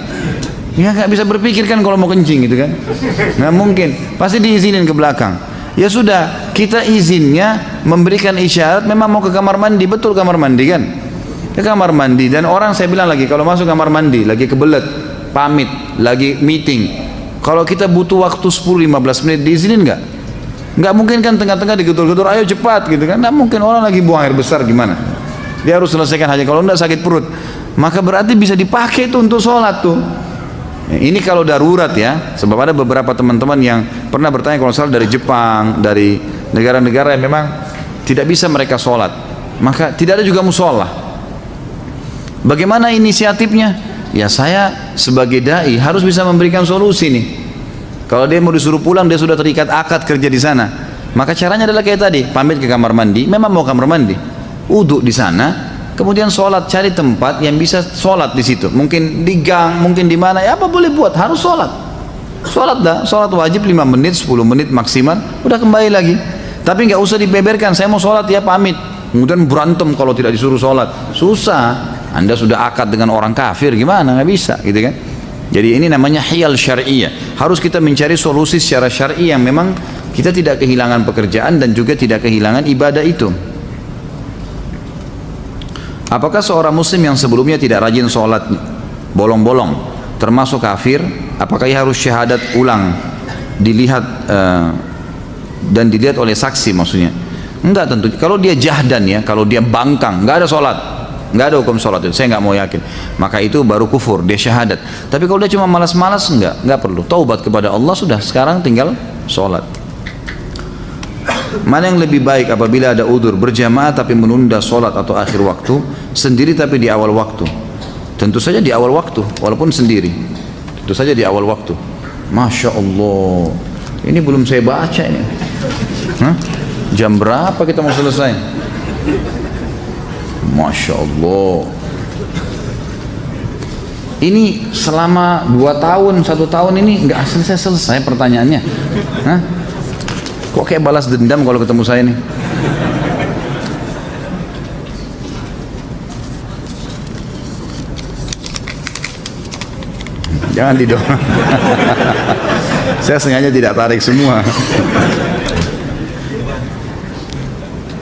Ya nggak bisa berpikir kan kalau mau kencing gitu kan? Nggak mungkin, pasti diizinin ke belakang. Ya sudah, kita izinnya memberikan isyarat memang mau ke kamar mandi, betul kamar mandi kan? Ke kamar mandi, dan orang saya bilang lagi kalau masuk kamar mandi lagi kebelet, pamit, lagi meeting, kalau kita butuh waktu 10-15 menit diizinin nggak? Nggak mungkin kan tengah-tengah digetur-getur, ayo cepat gitu kan? Nggak mungkin, orang lagi buang air besar gimana? Dia harus selesaikan hajat, kalau enggak sakit perut, maka berarti bisa dipakai itu untuk sholat tuh. Ini kalau darurat ya, sebab ada beberapa teman-teman yang pernah bertanya kalau salah dari Jepang, dari negara-negara yang memang tidak bisa mereka sholat, maka tidak ada juga musola. Bagaimana inisiatifnya? Ya saya sebagai dai harus bisa memberikan solusi nih. Kalau dia mau disuruh pulang, dia sudah terikat akad kerja di sana, maka caranya adalah kayak tadi, pamit ke kamar mandi, memang mau kamar mandi, uduk di sana. Kemudian sholat, cari tempat yang bisa sholat di situ. Mungkin di gang, mungkin di mana, ya apa boleh buat, harus sholat. Sholat dah, sholat wajib 5 menit, 10 menit maksimal, udah kembali lagi. Tapi nggak usah dibeberkan, saya mau sholat ya pamit. Kemudian berantem kalau tidak disuruh sholat, susah. Anda sudah akad dengan orang kafir, gimana? Nggak bisa, gitu kan? Jadi ini namanya hiyal syari'iyah. Harus kita mencari solusi secara syar'i yang memang kita tidak kehilangan pekerjaan dan juga tidak kehilangan ibadah itu. Apakah seorang muslim yang sebelumnya tidak rajin sholat bolong-bolong termasuk kafir? Apakah ia harus syahadat ulang dilihat dan dilihat oleh saksi maksudnya? Enggak tentu. Kalau dia jahdan ya, kalau dia bangkang, enggak ada sholat, enggak ada hukum sholat itu, saya enggak mau yakin. Maka itu baru kufur, dia syahadat. Tapi kalau dia cuma malas-malas, enggak perlu. Taubat kepada Allah sudah, sekarang tinggal sholat. Mana yang lebih baik apabila ada udzur berjamaah tapi menunda sholat atau akhir waktu, sendiri tapi di awal waktu? Tentu saja di awal waktu, walaupun sendiri. Tentu saja di awal waktu. Masya Allah, ini belum saya baca ini. Hah? Jam berapa kita mau selesai? Masya Allah. Ini selama 2 tahun, 1 tahun ini nggak selesai pertanyaannya. Hah? Kok kayak balas dendam kalau ketemu saya nih? Jangan didorong. Saya sengaja tidak tarik semua.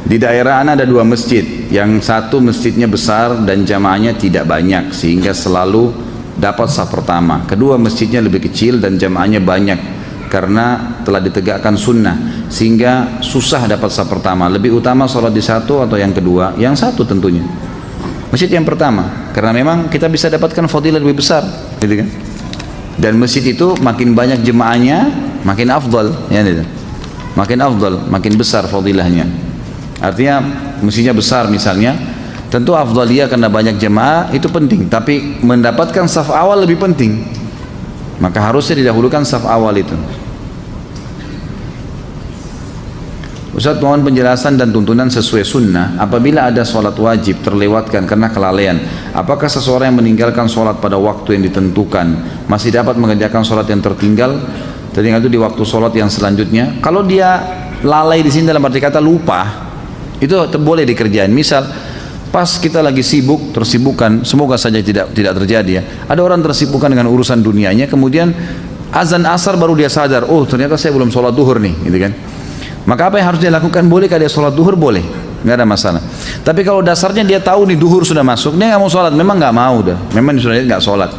Di daerah Ana ada 2 masjid. Yang satu masjidnya besar dan jamaahnya tidak banyak sehingga selalu dapat saf pertama. Kedua masjidnya lebih kecil dan jamaahnya banyak karena telah ditegakkan sunnah sehingga susah dapat saf pertama. Lebih utama sholat di satu atau yang kedua? Yang satu tentunya, masjid yang pertama, karena memang kita bisa dapatkan fadilah lebih besar gitu kan. Dan masjid itu makin banyak jemaahnya makin afdal ya, gitu. Makin afdal, makin besar fadilahnya. Artinya masjidnya besar misalnya, Tentu afdaliyah karena banyak jemaah itu penting, tapi mendapatkan saf awal lebih penting. Maka harusnya didahulukan saf awal itu. Ustaz, mohon penjelasan dan tuntunan sesuai sunnah. Apabila ada sholat wajib terlewatkan karena kelalaian, apakah seseorang yang meninggalkan sholat pada waktu yang ditentukan masih dapat mengerjakan sholat yang tertinggal itu di waktu sholat yang selanjutnya? Kalau dia lalai di sini dalam arti kata lupa, itu boleh dikerjain. Misal pas kita lagi sibuk, tersibukkan, semoga saja tidak terjadi ya. Ada orang tersibukkan dengan urusan dunianya, kemudian azan asar baru dia sadar, oh ternyata saya belum sholat duhur nih, gitu kan. Maka apa yang harus dia lakukan? Bolehkah dia sholat duhur? Boleh, nggak ada masalah. Tapi kalau dasarnya dia tahu nih duhur sudah masuk, dia nggak mau sholat, memang nggak mau dah, memang sudah nggak sholat.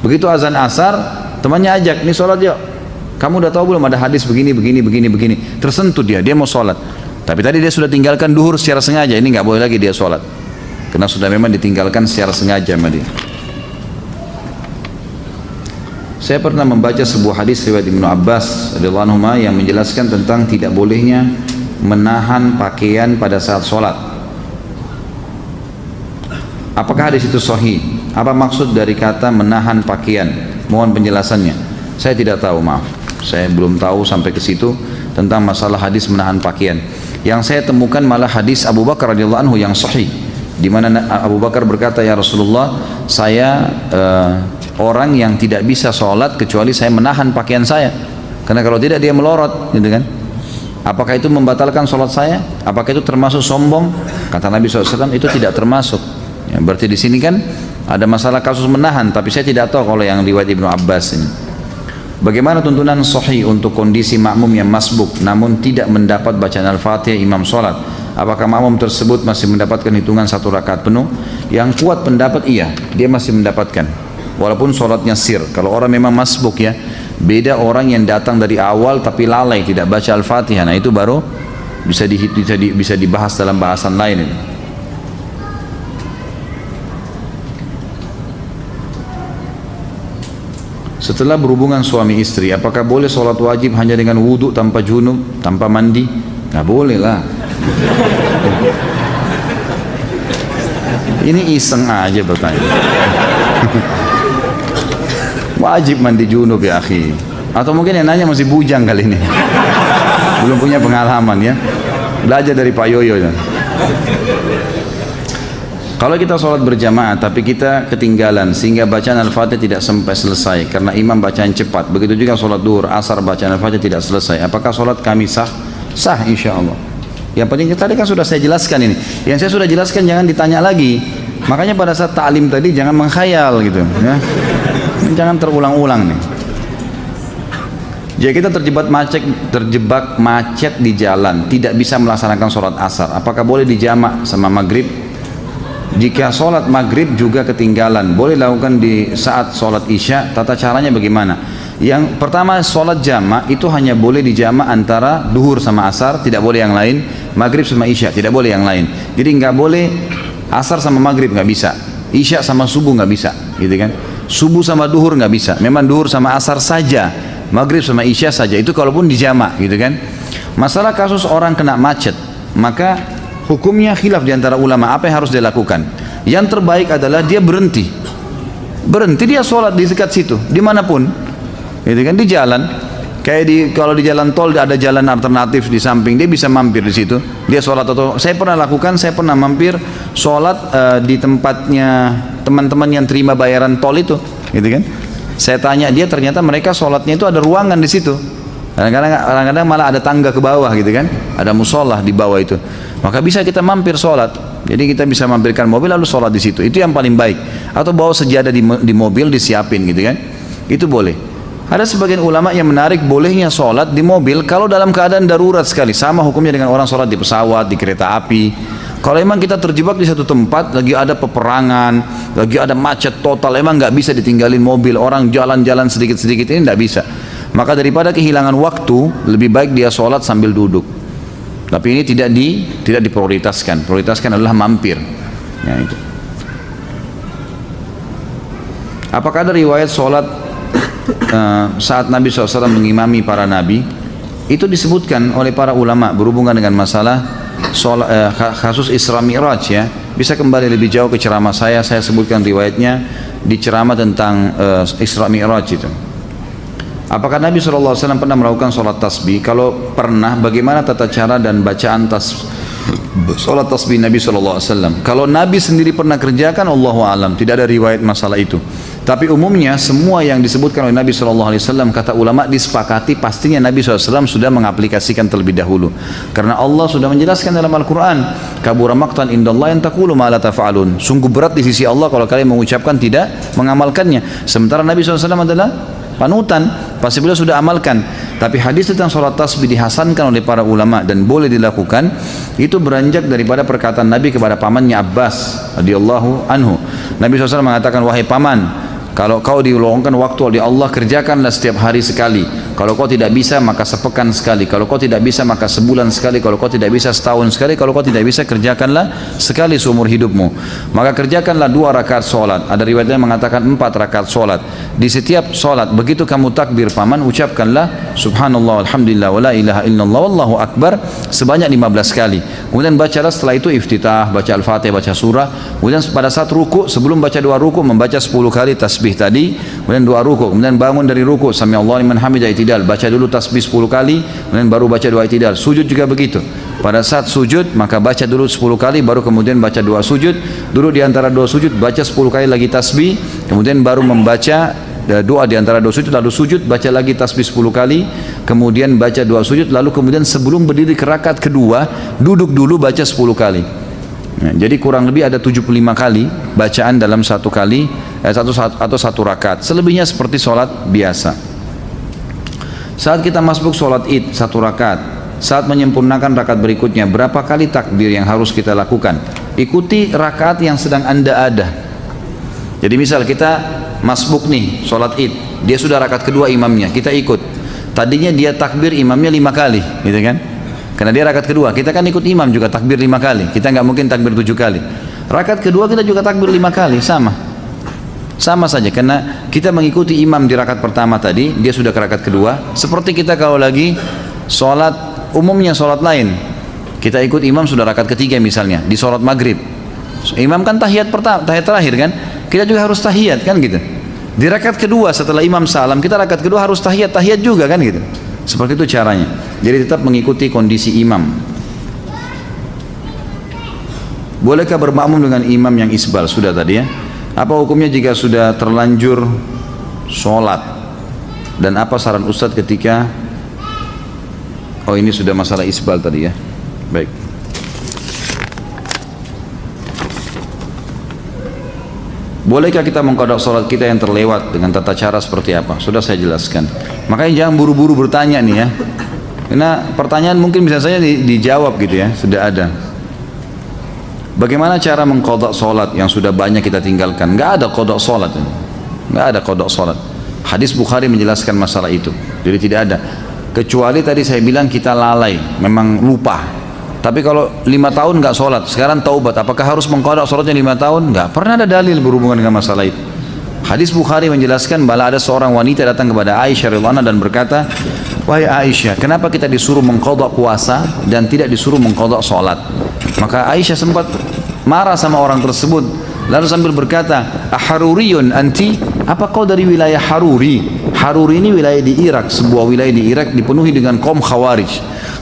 Begitu azan asar, temannya ajak, nih sholat yuk. Kamu udah tahu belum ada hadis begini, tersentuh dia mau sholat. Tapi tadi dia sudah tinggalkan duhur secara sengaja, ini nggak boleh lagi dia sholat. Karena sudah memang ditinggalkan secara sengaja sama dia. Saya pernah membaca sebuah hadis riwayat Ibnu Abbas radhiyallahu anhu yang menjelaskan tentang tidak bolehnya menahan pakaian pada saat sholat. Apakah hadis itu sahih? Apa maksud dari kata menahan pakaian? Mohon penjelasannya. Saya tidak tahu, maaf. Saya belum tahu sampai ke situ tentang masalah hadis menahan pakaian. Yang saya temukan malah hadis Abu Bakar radhiyallahu anhu yang sahih, di mana Abu Bakar berkata, ya Rasulullah, saya orang yang tidak bisa sholat kecuali saya menahan pakaian saya, karena kalau tidak dia melorot, gitu kan. Apakah itu membatalkan sholat saya? Apakah itu termasuk sombong? Kata Nabi SAW, itu tidak termasuk. Ya, berarti di sini kan ada masalah kasus menahan, tapi saya tidak tahu kalau yang riwayat Ibnu Abbas ini. Bagaimana tuntunan sahih untuk kondisi makmum yang masbuk namun tidak mendapat bacaan Al-Fatihah imam sholat? Apakah makmum tersebut masih mendapatkan hitungan 1 rakaat penuh? Yang kuat pendapat iya, dia masih mendapatkan walaupun sholatnya sir. Kalau orang memang masbuk ya, beda orang yang datang dari awal tapi lalai tidak baca Al-Fatihah. Nah itu baru bisa dibahas dalam bahasan lain ini. Setelah berhubungan suami istri, apakah boleh sholat wajib hanya dengan wudhu tanpa junub, tanpa mandi? Nggak boleh lah. Ini iseng aja bertanya. Wajib mandi junub ya akhi. Atau mungkin yang nanya masih bujang kali ini, belum punya pengalaman ya. Belajar dari Pak Yoyo ya. Kalau kita sholat berjamaah tapi kita ketinggalan sehingga bacaan Al-Fatihah tidak sampai selesai karena imam bacaan cepat, begitu juga sholat duhur, asar bacaan Al-Fatihah tidak selesai, apakah sholat kami sah? Sah insya Allah. Yang penting tadi kan sudah saya jelaskan ini, yang saya sudah jelaskan jangan ditanya lagi. Makanya pada saat ta'lim tadi jangan mengkhayal gitu ya. Jangan terulang-ulang nih. Jika kita terjebak macet di jalan, tidak bisa melaksanakan sholat asar, apakah boleh dijamak sama maghrib? Jika sholat maghrib juga ketinggalan, boleh lakukan di saat sholat isya. Tata caranya bagaimana? Yang pertama, sholat jamak itu hanya boleh dijamak antara duhur sama asar, tidak boleh yang lain. Maghrib sama isya, tidak boleh yang lain. Jadi nggak boleh asar sama maghrib, nggak bisa. Isya sama subuh nggak bisa, gitu kan? Subuh sama duhur nggak bisa. Memang duhur sama asar saja, maghrib sama isya saja. Itu kalaupun dijamak, gitu kan? Masalah kasus orang kena macet, maka hukumnya khilaf di antara ulama, apa yang harus dia lakukan? Yang terbaik adalah dia berhenti dia sholat di dekat situ, dimanapun, gitu kan, di jalan. Kayak kalau di jalan tol ada jalan alternatif di samping, dia bisa mampir di situ, dia sholat. Atau saya pernah mampir sholat di tempatnya teman-teman yang terima bayaran tol itu, gitu kan. Saya tanya dia, ternyata mereka sholatnya itu ada ruangan di situ. Kadang-kadang malah ada tangga ke bawah, gitu kan, ada musola di bawah itu. Maka bisa kita mampir sholat. Jadi kita bisa mampirkan mobil lalu sholat di situ. Itu yang paling baik. Atau bawa sejadah di mobil disiapin, gitu kan. Itu boleh. Ada sebagian ulama yang menarik bolehnya sholat di mobil kalau dalam keadaan darurat sekali. Sama hukumnya dengan orang sholat di pesawat, di kereta api. Kalau emang kita terjebak di satu tempat, lagi ada peperangan, lagi ada macet total, emang nggak bisa ditinggalin mobil, orang jalan-jalan sedikit-sedikit, ini nggak bisa. Maka daripada kehilangan waktu, lebih baik dia sholat sambil duduk. Tapi ini tidak diprioritaskan. Prioritaskan adalah mampir. Ya, itu. Apakah ada riwayat sholat saat Nabi SAW mengimami para nabi? Itu disebutkan oleh para ulama berhubungan dengan masalah kasus Isra Mi'raj ya. bisa kembali lebih jauh ke ceramah saya sebutkan riwayatnya di ceramah tentang Isra Mi'raj itu. Apakah Nabi SAW pernah melakukan sholat tasbih? Kalau pernah, bagaimana tata cara dan bacaan sholat tasbih Nabi SAW? Kalau Nabi sendiri pernah kerjakan, Allahu a'lam, tidak ada riwayat masalah itu. Tapi umumnya semua yang disebutkan oleh Nabi SAW, kata ulama disepakati pastinya Nabi SAW sudah mengaplikasikan terlebih dahulu. Karena Allah sudah menjelaskan dalam Al-Quran, kabura maqtan indallah yang taqulu ma la tafa'alun. Sungguh berat di sisi Allah kalau kalian mengucapkan tidak mengamalkannya. Sementara Nabi SAW adalah panutan, pasti beliau sudah amalkan. Tapi hadis tentang sholat tasbih dihasankan oleh para ulama dan boleh dilakukan, itu beranjak daripada perkataan Nabi kepada pamannya Abbas radhiyallahu anhu. Nabi SAW mengatakan, wahai paman, kalau kau diluangkan waktu oleh Allah, kerjakanlah setiap hari sekali. Kalau kau tidak bisa, maka sepekan sekali. Kalau kau tidak bisa, maka sebulan sekali. Kalau kau tidak bisa, setahun sekali. Kalau kau tidak bisa, kerjakanlah sekali seumur hidupmu. Maka kerjakanlah 2 rakaat sholat. Ada riwayatnya mengatakan 4 rakaat sholat. Di setiap sholat, begitu kamu takbir paman, ucapkanlah subhanallah, alhamdulillah, wa la ilaha illallah, wallahu akbar sebanyak 15 kali. Kemudian bacalah setelah itu iftitah, baca al-fatihah, baca surah. Kemudian pada saat ruku, sebelum baca 2 ruku, membaca 10 kali tasbih tadi. Kemudian 2 ruku, kemudian bangun dari ruku, sami Allah liman hamidah, baca dulu tasbih 10 kali, kemudian baru baca 2 i'tidal. Sujud juga begitu. Pada saat sujud, maka baca dulu 10 kali, baru kemudian baca 2 sujud. Duduk di antara 2 sujud, baca 10 kali lagi tasbih, kemudian baru membaca doa di antara 2 sujud, lalu sujud, baca lagi tasbih 10 kali, kemudian baca 2 sujud, lalu kemudian sebelum berdiri ke rakaat kedua, duduk dulu baca 10 kali. Nah, jadi kurang lebih ada 75 kali bacaan dalam satu kali atau satu rakaat. Selebihnya seperti sholat biasa. Saat kita masuk sholat id 1 rakaat, saat menyempurnakan rakaat berikutnya, berapa kali takbir yang harus kita lakukan? Ikuti rakaat yang sedang anda ada. Jadi misal kita masbuk nih sholat id, dia sudah rakaat kedua imamnya, kita ikut. Tadinya dia takbir imamnya 5 kali, gitu kan? Karena dia rakaat kedua, kita kan ikut imam juga takbir 5 kali. Kita nggak mungkin takbir 7 kali. Rakaat kedua kita juga takbir 5 kali, sama saja, karena kita mengikuti imam di rakaat pertama tadi, dia sudah ke rakaat kedua. Seperti kita kalau lagi sholat, umumnya sholat lain, kita ikut imam sudah rakaat ketiga misalnya, di sholat maghrib. Imam kan tahiyat pertama, tahiyat terakhir kan, kita juga harus tahiyat kan gitu. Di rakaat kedua setelah imam salam, kita rakaat kedua harus tahiyat juga kan gitu. Seperti itu caranya. Jadi tetap mengikuti kondisi imam. Bolehkah bermakmum dengan imam yang isbal? Sudah tadi ya. Apa hukumnya jika sudah terlanjur sholat? Dan apa saran Ustadz ketika, oh ini sudah masalah isbal tadi ya. Baik. Bolehkah kita mengqadha sholat kita yang terlewat dengan tata cara seperti apa? Sudah saya jelaskan. Makanya jangan buru-buru bertanya nih ya. Karena pertanyaan mungkin bisa saja dijawab gitu ya, sudah ada. Bagaimana cara mengqadha sholat yang sudah banyak kita tinggalkan? Nggak ada qadha sholat, nggak ada qadha sholat. Hadis Bukhari menjelaskan masalah itu. Jadi tidak ada. Kecuali tadi saya bilang kita lalai, memang lupa. Tapi kalau 5 tahun nggak sholat, sekarang taubat, apakah harus mengqadha sholatnya 5 tahun? Nggak pernah ada dalil berhubungan dengan masalah itu. Hadis Bukhari menjelaskan bahwa ada seorang wanita datang kepada Aisyah radhiyallahu anha dan berkata, wahai Aisyah, kenapa kita disuruh mengqadha puasa dan tidak disuruh mengqadha sholat? Maka Aisyah sempat marah sama orang tersebut, lalu sambil berkata, aharuriyun anti, apa kau dari wilayah Haruri? Haruri ini wilayah di Irak, sebuah wilayah di Irak dipenuhi dengan kaum Khawarij.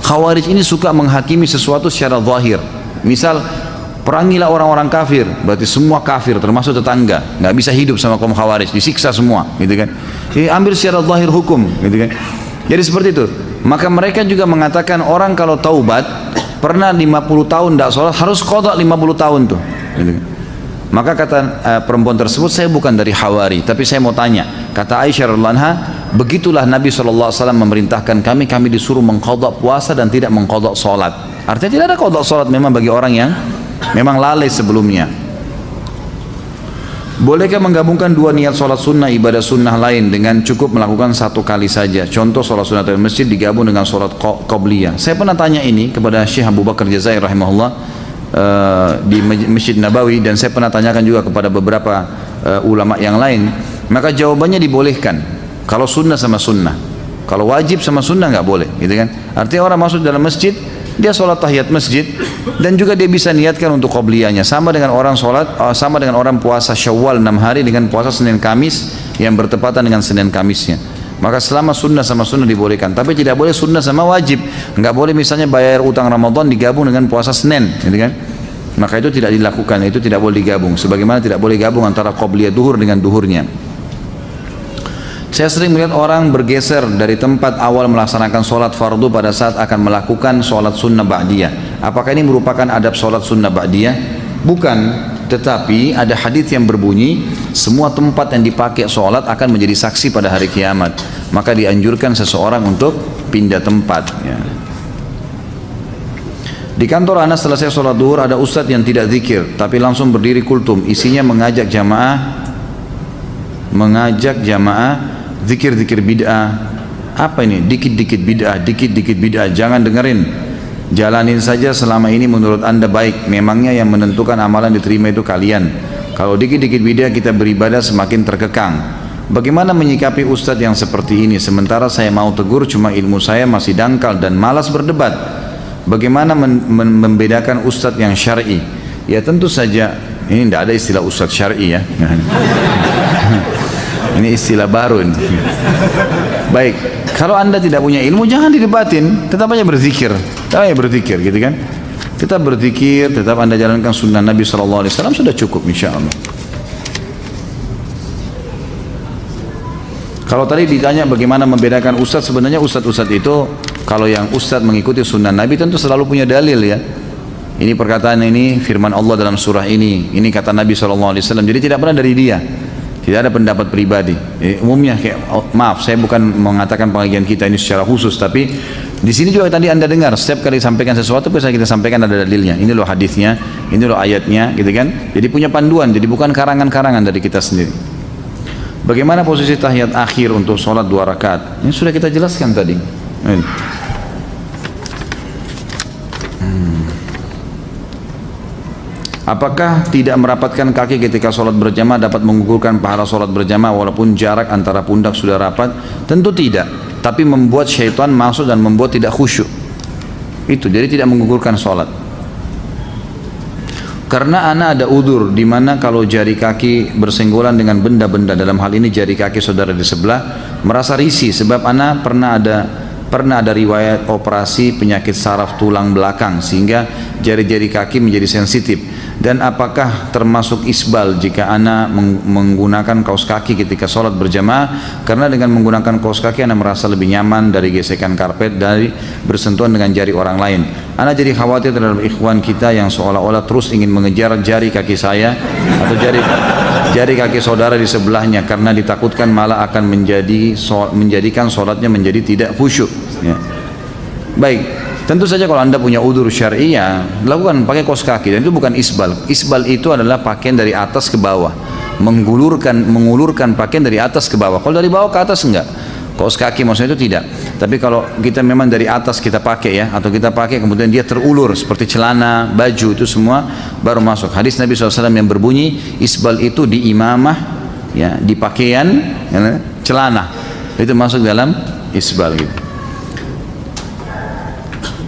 Khawarij ini suka menghakimi sesuatu secara zahir. Misal, perangilah orang-orang kafir, berarti semua kafir termasuk tetangga, nggak bisa hidup sama kaum Khawarij, disiksa semua, gitu kan? Ambil secara zahir hukum, gitu kan? Jadi seperti itu. Maka mereka juga mengatakan orang kalau taubat pernah 50 tahun tidak sholat harus qadha 50 tahun tuh, gitu kan? Maka kata perempuan tersebut, saya bukan dari Hawari, tapi saya mau tanya. Kata Aisyah radhiyallahu anha, begitulah Nabi SAW memerintahkan kami disuruh mengqadha puasa dan tidak mengqadha sholat. Artinya tidak ada qadha sholat memang bagi orang yang memang lalai sebelumnya. Bolehkah menggabungkan 2 niat sholat sunnah ibadah sunnah lain dengan cukup melakukan 1 kali saja? Contoh sholat sunnah di masjid digabung dengan sholat qabliyah. Saya pernah tanya ini kepada Syekh Abu Bakar Jazair rahimahullah di Masjid Nabawi, dan saya pernah tanyakan juga kepada beberapa ulama yang lain. Maka jawabannya dibolehkan kalau sunnah sama sunnah. Kalau wajib sama sunnah nggak boleh, gitu kan? Artinya orang masuk dalam masjid, dia sholat tahiyat masjid, Dan juga dia bisa niatkan untuk qobliyahnya. Sama dengan orang sholat, sama dengan orang puasa Syawal 6 hari dengan puasa Senin Kamis yang bertepatan dengan Senin Kamisnya. Maka selama sunnah sama sunnah dibolehkan, tapi tidak boleh sunnah sama wajib. Nggak boleh misalnya bayar utang Ramadan digabung dengan puasa Senin, gitu kan? Maka itu tidak dilakukan, itu tidak boleh digabung. Sebagaimana tidak boleh gabung antara qobliyah duhur dengan duhurnya. Saya sering melihat orang bergeser dari tempat awal melaksanakan sholat fardu pada saat akan melakukan sholat sunnah ba'diyah. Apakah ini merupakan adab sholat sunnah ba'diyah? Bukan, tetapi ada hadis yang berbunyi semua tempat yang dipakai sholat akan menjadi saksi pada hari kiamat. Maka dianjurkan seseorang untuk pindah tempat. Ya. Di kantor Anas selesai sholat duhur ada ustadz yang tidak zikir tapi langsung berdiri kultum, isinya mengajak jamaah zikir-zikir bid'ah. Apa ini? Dikit-dikit bid'ah, jangan dengerin. Jalanin saja selama ini menurut anda baik. Memangnya yang menentukan amalan diterima itu kalian. Kalau dikit-dikit bid'ah kita beribadah semakin terkekang. Bagaimana menyikapi ustadz yang seperti ini? Sementara saya mau tegur cuma ilmu saya masih dangkal dan malas berdebat. Bagaimana membedakan ustadz yang syar'i? Ya tentu saja, ini tidak ada istilah ustadz syar'i ya. Ini istilah baru ini. Baik, kalau anda tidak punya ilmu jangan didebatin, tetap aja berzikir, gitu kan? Kita berzikir, tetap anda jalankan sunnah Nabi SAW sudah cukup insya Allah. Kalau tadi ditanya bagaimana membedakan ustadz, sebenarnya ustadz itu kalau yang ustadz mengikuti sunnah Nabi tentu selalu punya dalil ya. Ini perkataan ini firman Allah dalam surah ini kata Nabi SAW. Jadi tidak pernah dari dia. Tidak ada pendapat pribadi. Umumnya maaf, saya bukan mengatakan pengajian kita ini secara khusus, tapi di sini juga tadi anda dengar setiap kali sampaikan sesuatu bisa kita sampaikan ada dalilnya. Ini loh hadisnya, ini loh ayatnya, gitu kan? Jadi punya panduan, jadi bukan karangan-karangan dari kita sendiri. Bagaimana posisi tahiyat akhir untuk sholat 2 rakaat? Ini sudah kita jelaskan tadi. Apakah tidak merapatkan kaki ketika sholat berjamaah dapat menggugurkan pahala sholat berjamaah walaupun jarak antara pundak sudah rapat? Tentu tidak, tapi membuat syaitan masuk dan membuat tidak khusyuk. Itu, jadi tidak menggugurkan sholat. Karena ana ada udur di mana kalau jari kaki bersenggolan dengan benda-benda, dalam hal ini jari kaki saudara di sebelah, merasa risih sebab ana pernah ada riwayat operasi penyakit saraf tulang belakang sehingga jari-jari kaki menjadi sensitif. Dan apakah termasuk isbal jika ana menggunakan kaos kaki ketika sholat berjamaah? Karena dengan menggunakan kaos kaki ana merasa lebih nyaman dari gesekan karpet, dari bersentuhan dengan jari orang lain. Ana jadi khawatir terhadap ikhwan kita yang seolah-olah terus ingin mengejar jari kaki saya atau jari kaki saudara di sebelahnya, karena ditakutkan malah akan menjadikan sholatnya menjadi tidak khusyuk ya. Baik, tentu saja kalau anda punya udzur syar'i ya lakukan pakai kaos kaki, dan itu bukan isbal. Isbal itu adalah pakaian dari atas ke bawah, mengulurkan pakaian dari atas ke bawah. Kalau dari bawah ke atas enggak, kaos kaki maksudnya itu tidak. Tapi kalau kita memang dari atas kita pakai ya, atau kita pakai kemudian dia terulur seperti celana, baju, itu semua baru masuk. Hadis Nabi SAW yang berbunyi isbal itu di imamah ya, di pakaian ya, celana, itu masuk dalam isbal gitu.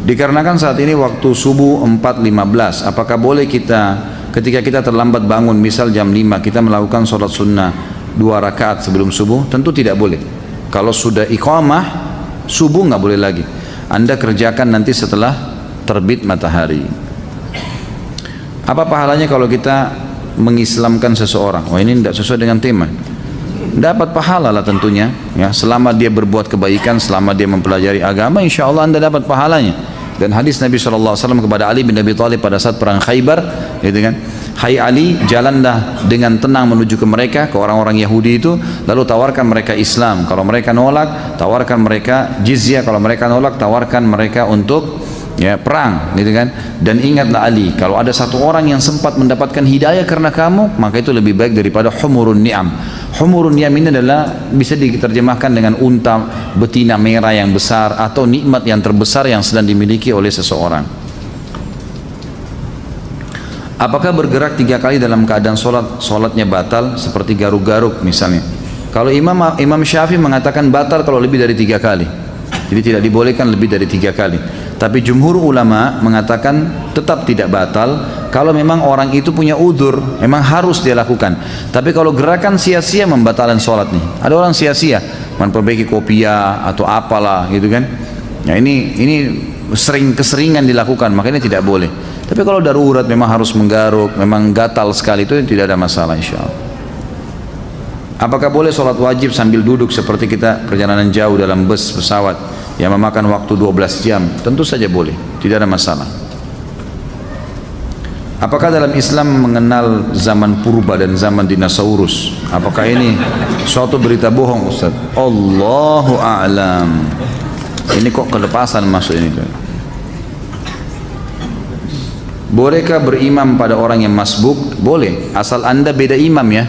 Dikarenakan saat ini waktu subuh 4.15, apakah boleh kita ketika kita terlambat bangun, misal jam 5, kita melakukan sholat sunnah 2 rakaat sebelum subuh? Tentu tidak boleh. Kalau sudah iqamah subuh nggak boleh lagi. Anda kerjakan nanti setelah terbit matahari. Apa pahalanya kalau kita mengislamkan seseorang? Wah, ini tidak sesuai dengan tema. Dapat pahala lah tentunya ya, selama dia berbuat kebaikan, selama dia mempelajari agama, insya Allah anda dapat pahalanya. Dan hadis Nabi SAW kepada Ali bin Abi Thalib pada saat perang Khaybar, gitu kan, hai Ali, jalanlah dengan tenang menuju ke mereka, ke orang-orang Yahudi itu, lalu tawarkan mereka Islam. Kalau mereka nolak, tawarkan mereka jizyah. Kalau mereka nolak, tawarkan mereka untuk ya perang, gitu kan. Dan ingatlah Ali, kalau ada satu orang yang sempat mendapatkan hidayah karena kamu, maka itu lebih baik daripada humurun ni'am. Humurun ni'am ini adalah bisa diterjemahkan dengan unta betina merah yang besar, atau nikmat yang terbesar yang sedang dimiliki oleh seseorang. Apakah bergerak 3 kali dalam keadaan sholatnya batal, seperti garuk-garuk misalnya? Kalau Imam Syafi'i mengatakan batal kalau lebih dari 3 kali. Jadi tidak dibolehkan lebih dari 3 kali. Tapi jumhur ulama mengatakan tetap tidak batal kalau memang orang itu punya udzur, memang harus dia lakukan. Tapi kalau gerakan sia-sia membatalkan sholat nih. Ada orang sia-sia memperbaiki kopiah atau apalah gitu kan. Ya ini keseringan dilakukan, makanya tidak boleh. Tapi kalau darurat memang harus menggaruk, memang gatal sekali, itu tidak ada masalah insyaallah. Apakah boleh sholat wajib sambil duduk seperti kita perjalanan jauh dalam bus, pesawat yang memakan waktu 12 jam? Tentu saja boleh, tidak ada masalah. Apakah dalam Islam mengenal zaman purba dan zaman dinosaurus? Apakah ini suatu berita bohong, Ustaz? Allahu a'lam. Ini kok kelepasan masuk ini. Bolehkah berimam pada orang yang masbuk? Boleh, asal anda beda imam ya.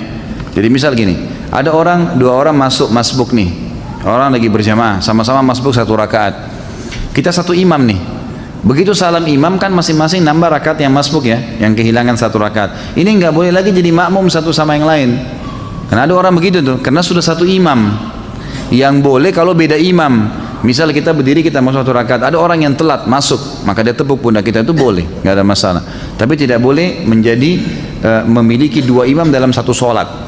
Jadi misal gini, ada dua orang masuk masbuk nih, orang lagi berjamaah, sama-sama masbuk 1 rakaat. Kita satu imam nih. Begitu salam imam kan masing-masing nambah rakaat yang masbuk ya, yang kehilangan 1 rakaat. Ini nggak boleh lagi jadi makmum satu sama yang lain. Karena ada orang begitu tuh, karena sudah satu imam. Yang boleh kalau beda imam. Misal kita berdiri, kita masuk 1 rakaat, ada orang yang telat masuk, maka dia tepuk pundak kita, itu boleh, nggak ada masalah. Tapi tidak boleh menjadi memiliki 2 imam dalam satu sholat.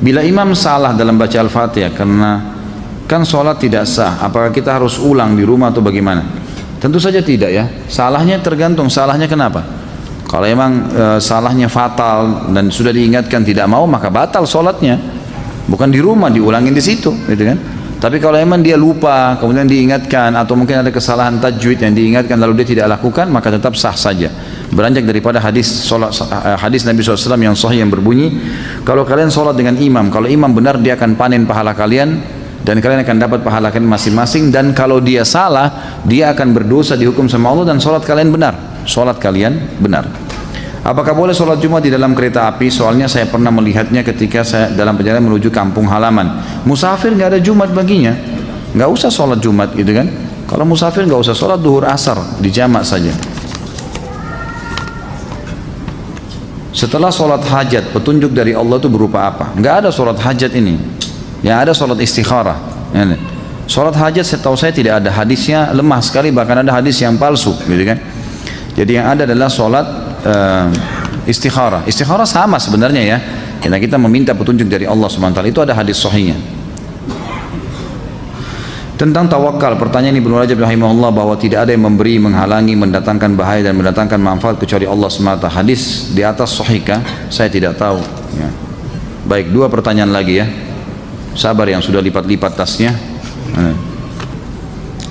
Bila imam salah dalam baca Al-Fatihah karena kan sholat tidak sah, apakah kita harus ulang di rumah atau bagaimana? Tentu saja tidak ya. Salahnya tergantung salahnya kenapa. Kalau emang salahnya fatal dan sudah diingatkan tidak mau, maka batal sholatnya. Bukan di rumah, diulangin di situ, gitu kan? Tapi kalau emang dia lupa, kemudian diingatkan, atau mungkin ada kesalahan tajwid yang diingatkan lalu dia tidak lakukan, maka tetap sah saja. Beranjak daripada hadis Nabi SAW yang sahih yang berbunyi, kalau kalian sholat dengan imam, kalau imam benar dia akan panen pahala kalian, dan kalian akan dapat pahala kalian masing-masing. Dan kalau dia salah, dia akan berdosa dihukum sama Allah, dan sholat kalian benar. Sholat kalian benar. Apakah boleh sholat Jumat di dalam kereta api? Soalnya saya pernah melihatnya ketika saya dalam perjalanan menuju kampung halaman. Musafir nggak ada Jumat baginya, nggak usah sholat Jumat gitu kan. Kalau musafir nggak usah sholat duhur asar, dijamak saja. Setelah sholat hajat, petunjuk dari Allah itu berupa apa? Nggak ada sholat hajat ini. Yang ada sholat istikharah. Sholat hajat setahu saya tidak ada hadisnya, lemah sekali, bahkan ada hadis yang palsu gitu kan. Jadi yang ada adalah sholat istikharah. Istikharah sama sebenarnya ya. Karena kita meminta petunjuk dari Allah SWT, itu ada hadis sahihnya. Tentang tawakal, pertanyaan Ibnu Rajab rahimahullah bahwa tidak ada yang memberi, menghalangi, mendatangkan bahaya dan mendatangkan manfaat kecuali Allah semata. Hadis di atas sahihkah? Saya tidak tahu ya. Baik, 2 pertanyaan lagi ya. Sabar yang sudah lipat-lipat tasnya.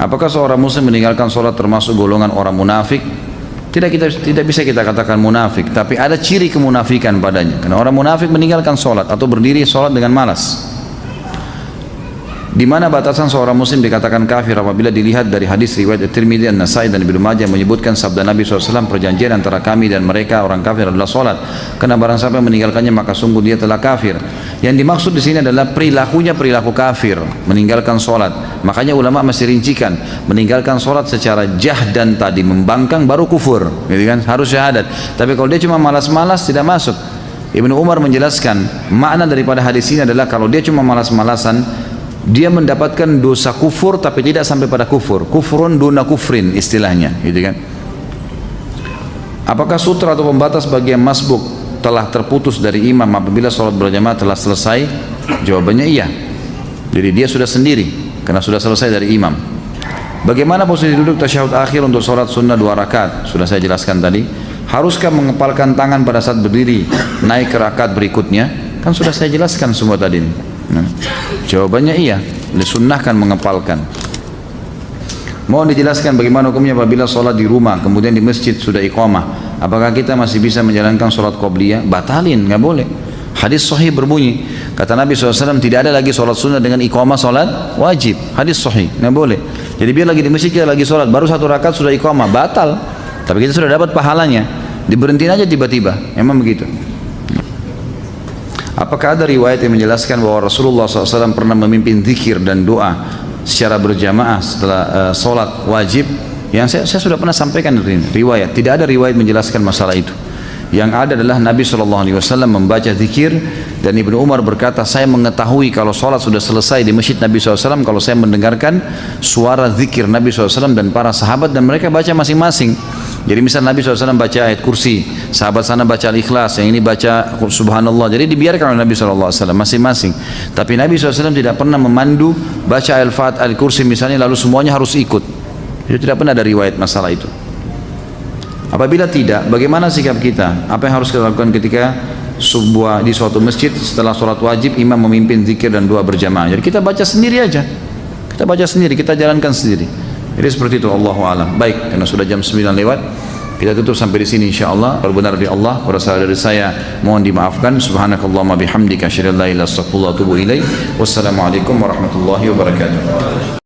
Apakah seorang muslim meninggalkan sholat termasuk golongan orang munafik? Tidak bisa kita katakan munafik, tapi ada ciri kemunafikan padanya. Karena orang munafik meninggalkan sholat atau berdiri sholat dengan malas. Di mana batasan seorang muslim dikatakan kafir? Apabila dilihat dari hadis riwayat At-Tirmidzi, An-Nasai dan Ibnu Majah menyebutkan sabda Nabi SAW, perjanjian antara kami dan mereka orang kafir adalah sholat. Karena barang siapa meninggalkannya maka sungguh dia telah kafir. Yang dimaksud di sini adalah perilakunya perilaku kafir, meninggalkan sholat. Makanya ulama masih rincikan, meninggalkan sholat secara jahdan tadi, membangkang baru kufur, gitu kan? Harus syahadat. Tapi kalau dia cuma malas-malas tidak masuk. Ibnu Umar menjelaskan makna daripada hadis ini adalah kalau dia cuma malas-malasan, dia mendapatkan dosa kufur tapi tidak sampai pada kufur. Kufrun duna kufrin istilahnya, gitu kan? Apakah sutra atau pembatas bagi yang masbuk telah terputus dari imam apabila sholat berjamaah telah selesai? Jawabannya iya. Jadi dia sudah sendiri karena sudah selesai dari imam. Bagaimana posisi duduk tasyahud akhir untuk sholat sunnah 2 rakaat? Sudah saya jelaskan tadi. Haruskah mengepalkan tangan pada saat berdiri naik ke rakaat berikutnya? Kan sudah saya jelaskan semua tadi. Jawabannya iya, disunnahkan mengepalkan. Mohon dijelaskan bagaimana hukumnya apabila sholat di rumah kemudian di masjid sudah iqamah, apakah kita masih bisa menjalankan sholat qobliyah? Batalin, nggak boleh. Hadis sahih berbunyi, kata Nabi SAW, tidak ada lagi sholat sunnah dengan iqamah sholat wajib. Hadis sahih, nggak boleh. Jadi biar lagi di masjid kita lagi sholat, baru 1 rakaat sudah iqamah, batal. Tapi kita sudah dapat pahalanya, diberhentiin aja tiba-tiba, emang begitu. Apakah ada riwayat yang menjelaskan bahwa Rasulullah SAW pernah memimpin zikir dan doa secara berjamaah setelah sholat wajib? Yang saya sudah pernah sampaikan riwayat. Tidak ada riwayat menjelaskan masalah itu. Yang ada adalah Nabi SAW membaca zikir, dan Ibnu Umar berkata, saya mengetahui kalau sholat sudah selesai di masjid Nabi SAW kalau saya mendengarkan suara zikir Nabi SAW dan para sahabat, dan mereka baca masing-masing. Jadi misal Nabi SAW baca ayat kursi, sahabat sana baca al-ikhlas, yang ini baca subhanallah. Jadi dibiarkan oleh Nabi SAW masing-masing. Tapi Nabi SAW tidak pernah memandu baca al-Fatihah, al-kursi misalnya lalu semuanya harus ikut. Itu tidak pernah ada riwayat masalah itu. Apabila tidak, bagaimana sikap kita? Apa yang harus kita lakukan ketika di suatu masjid setelah sholat wajib imam memimpin zikir dan doa berjamaah? Jadi kita baca sendiri aja. Kita baca sendiri, kita jalankan sendiri. Jadi seperti itu, Allahu a'lam. Baik, karena sudah jam 9 lewat, kita tutup sampai di sini insyaallah. Kalau benar dari Allah, kalau salah dari saya, mohon dimaafkan. Subhanakallahumma bihamdika asyhadu an la ilaha illa anta astaghfiruka wa atubu ilaik. Wassalamualaikum warahmatullahi wabarakatuh.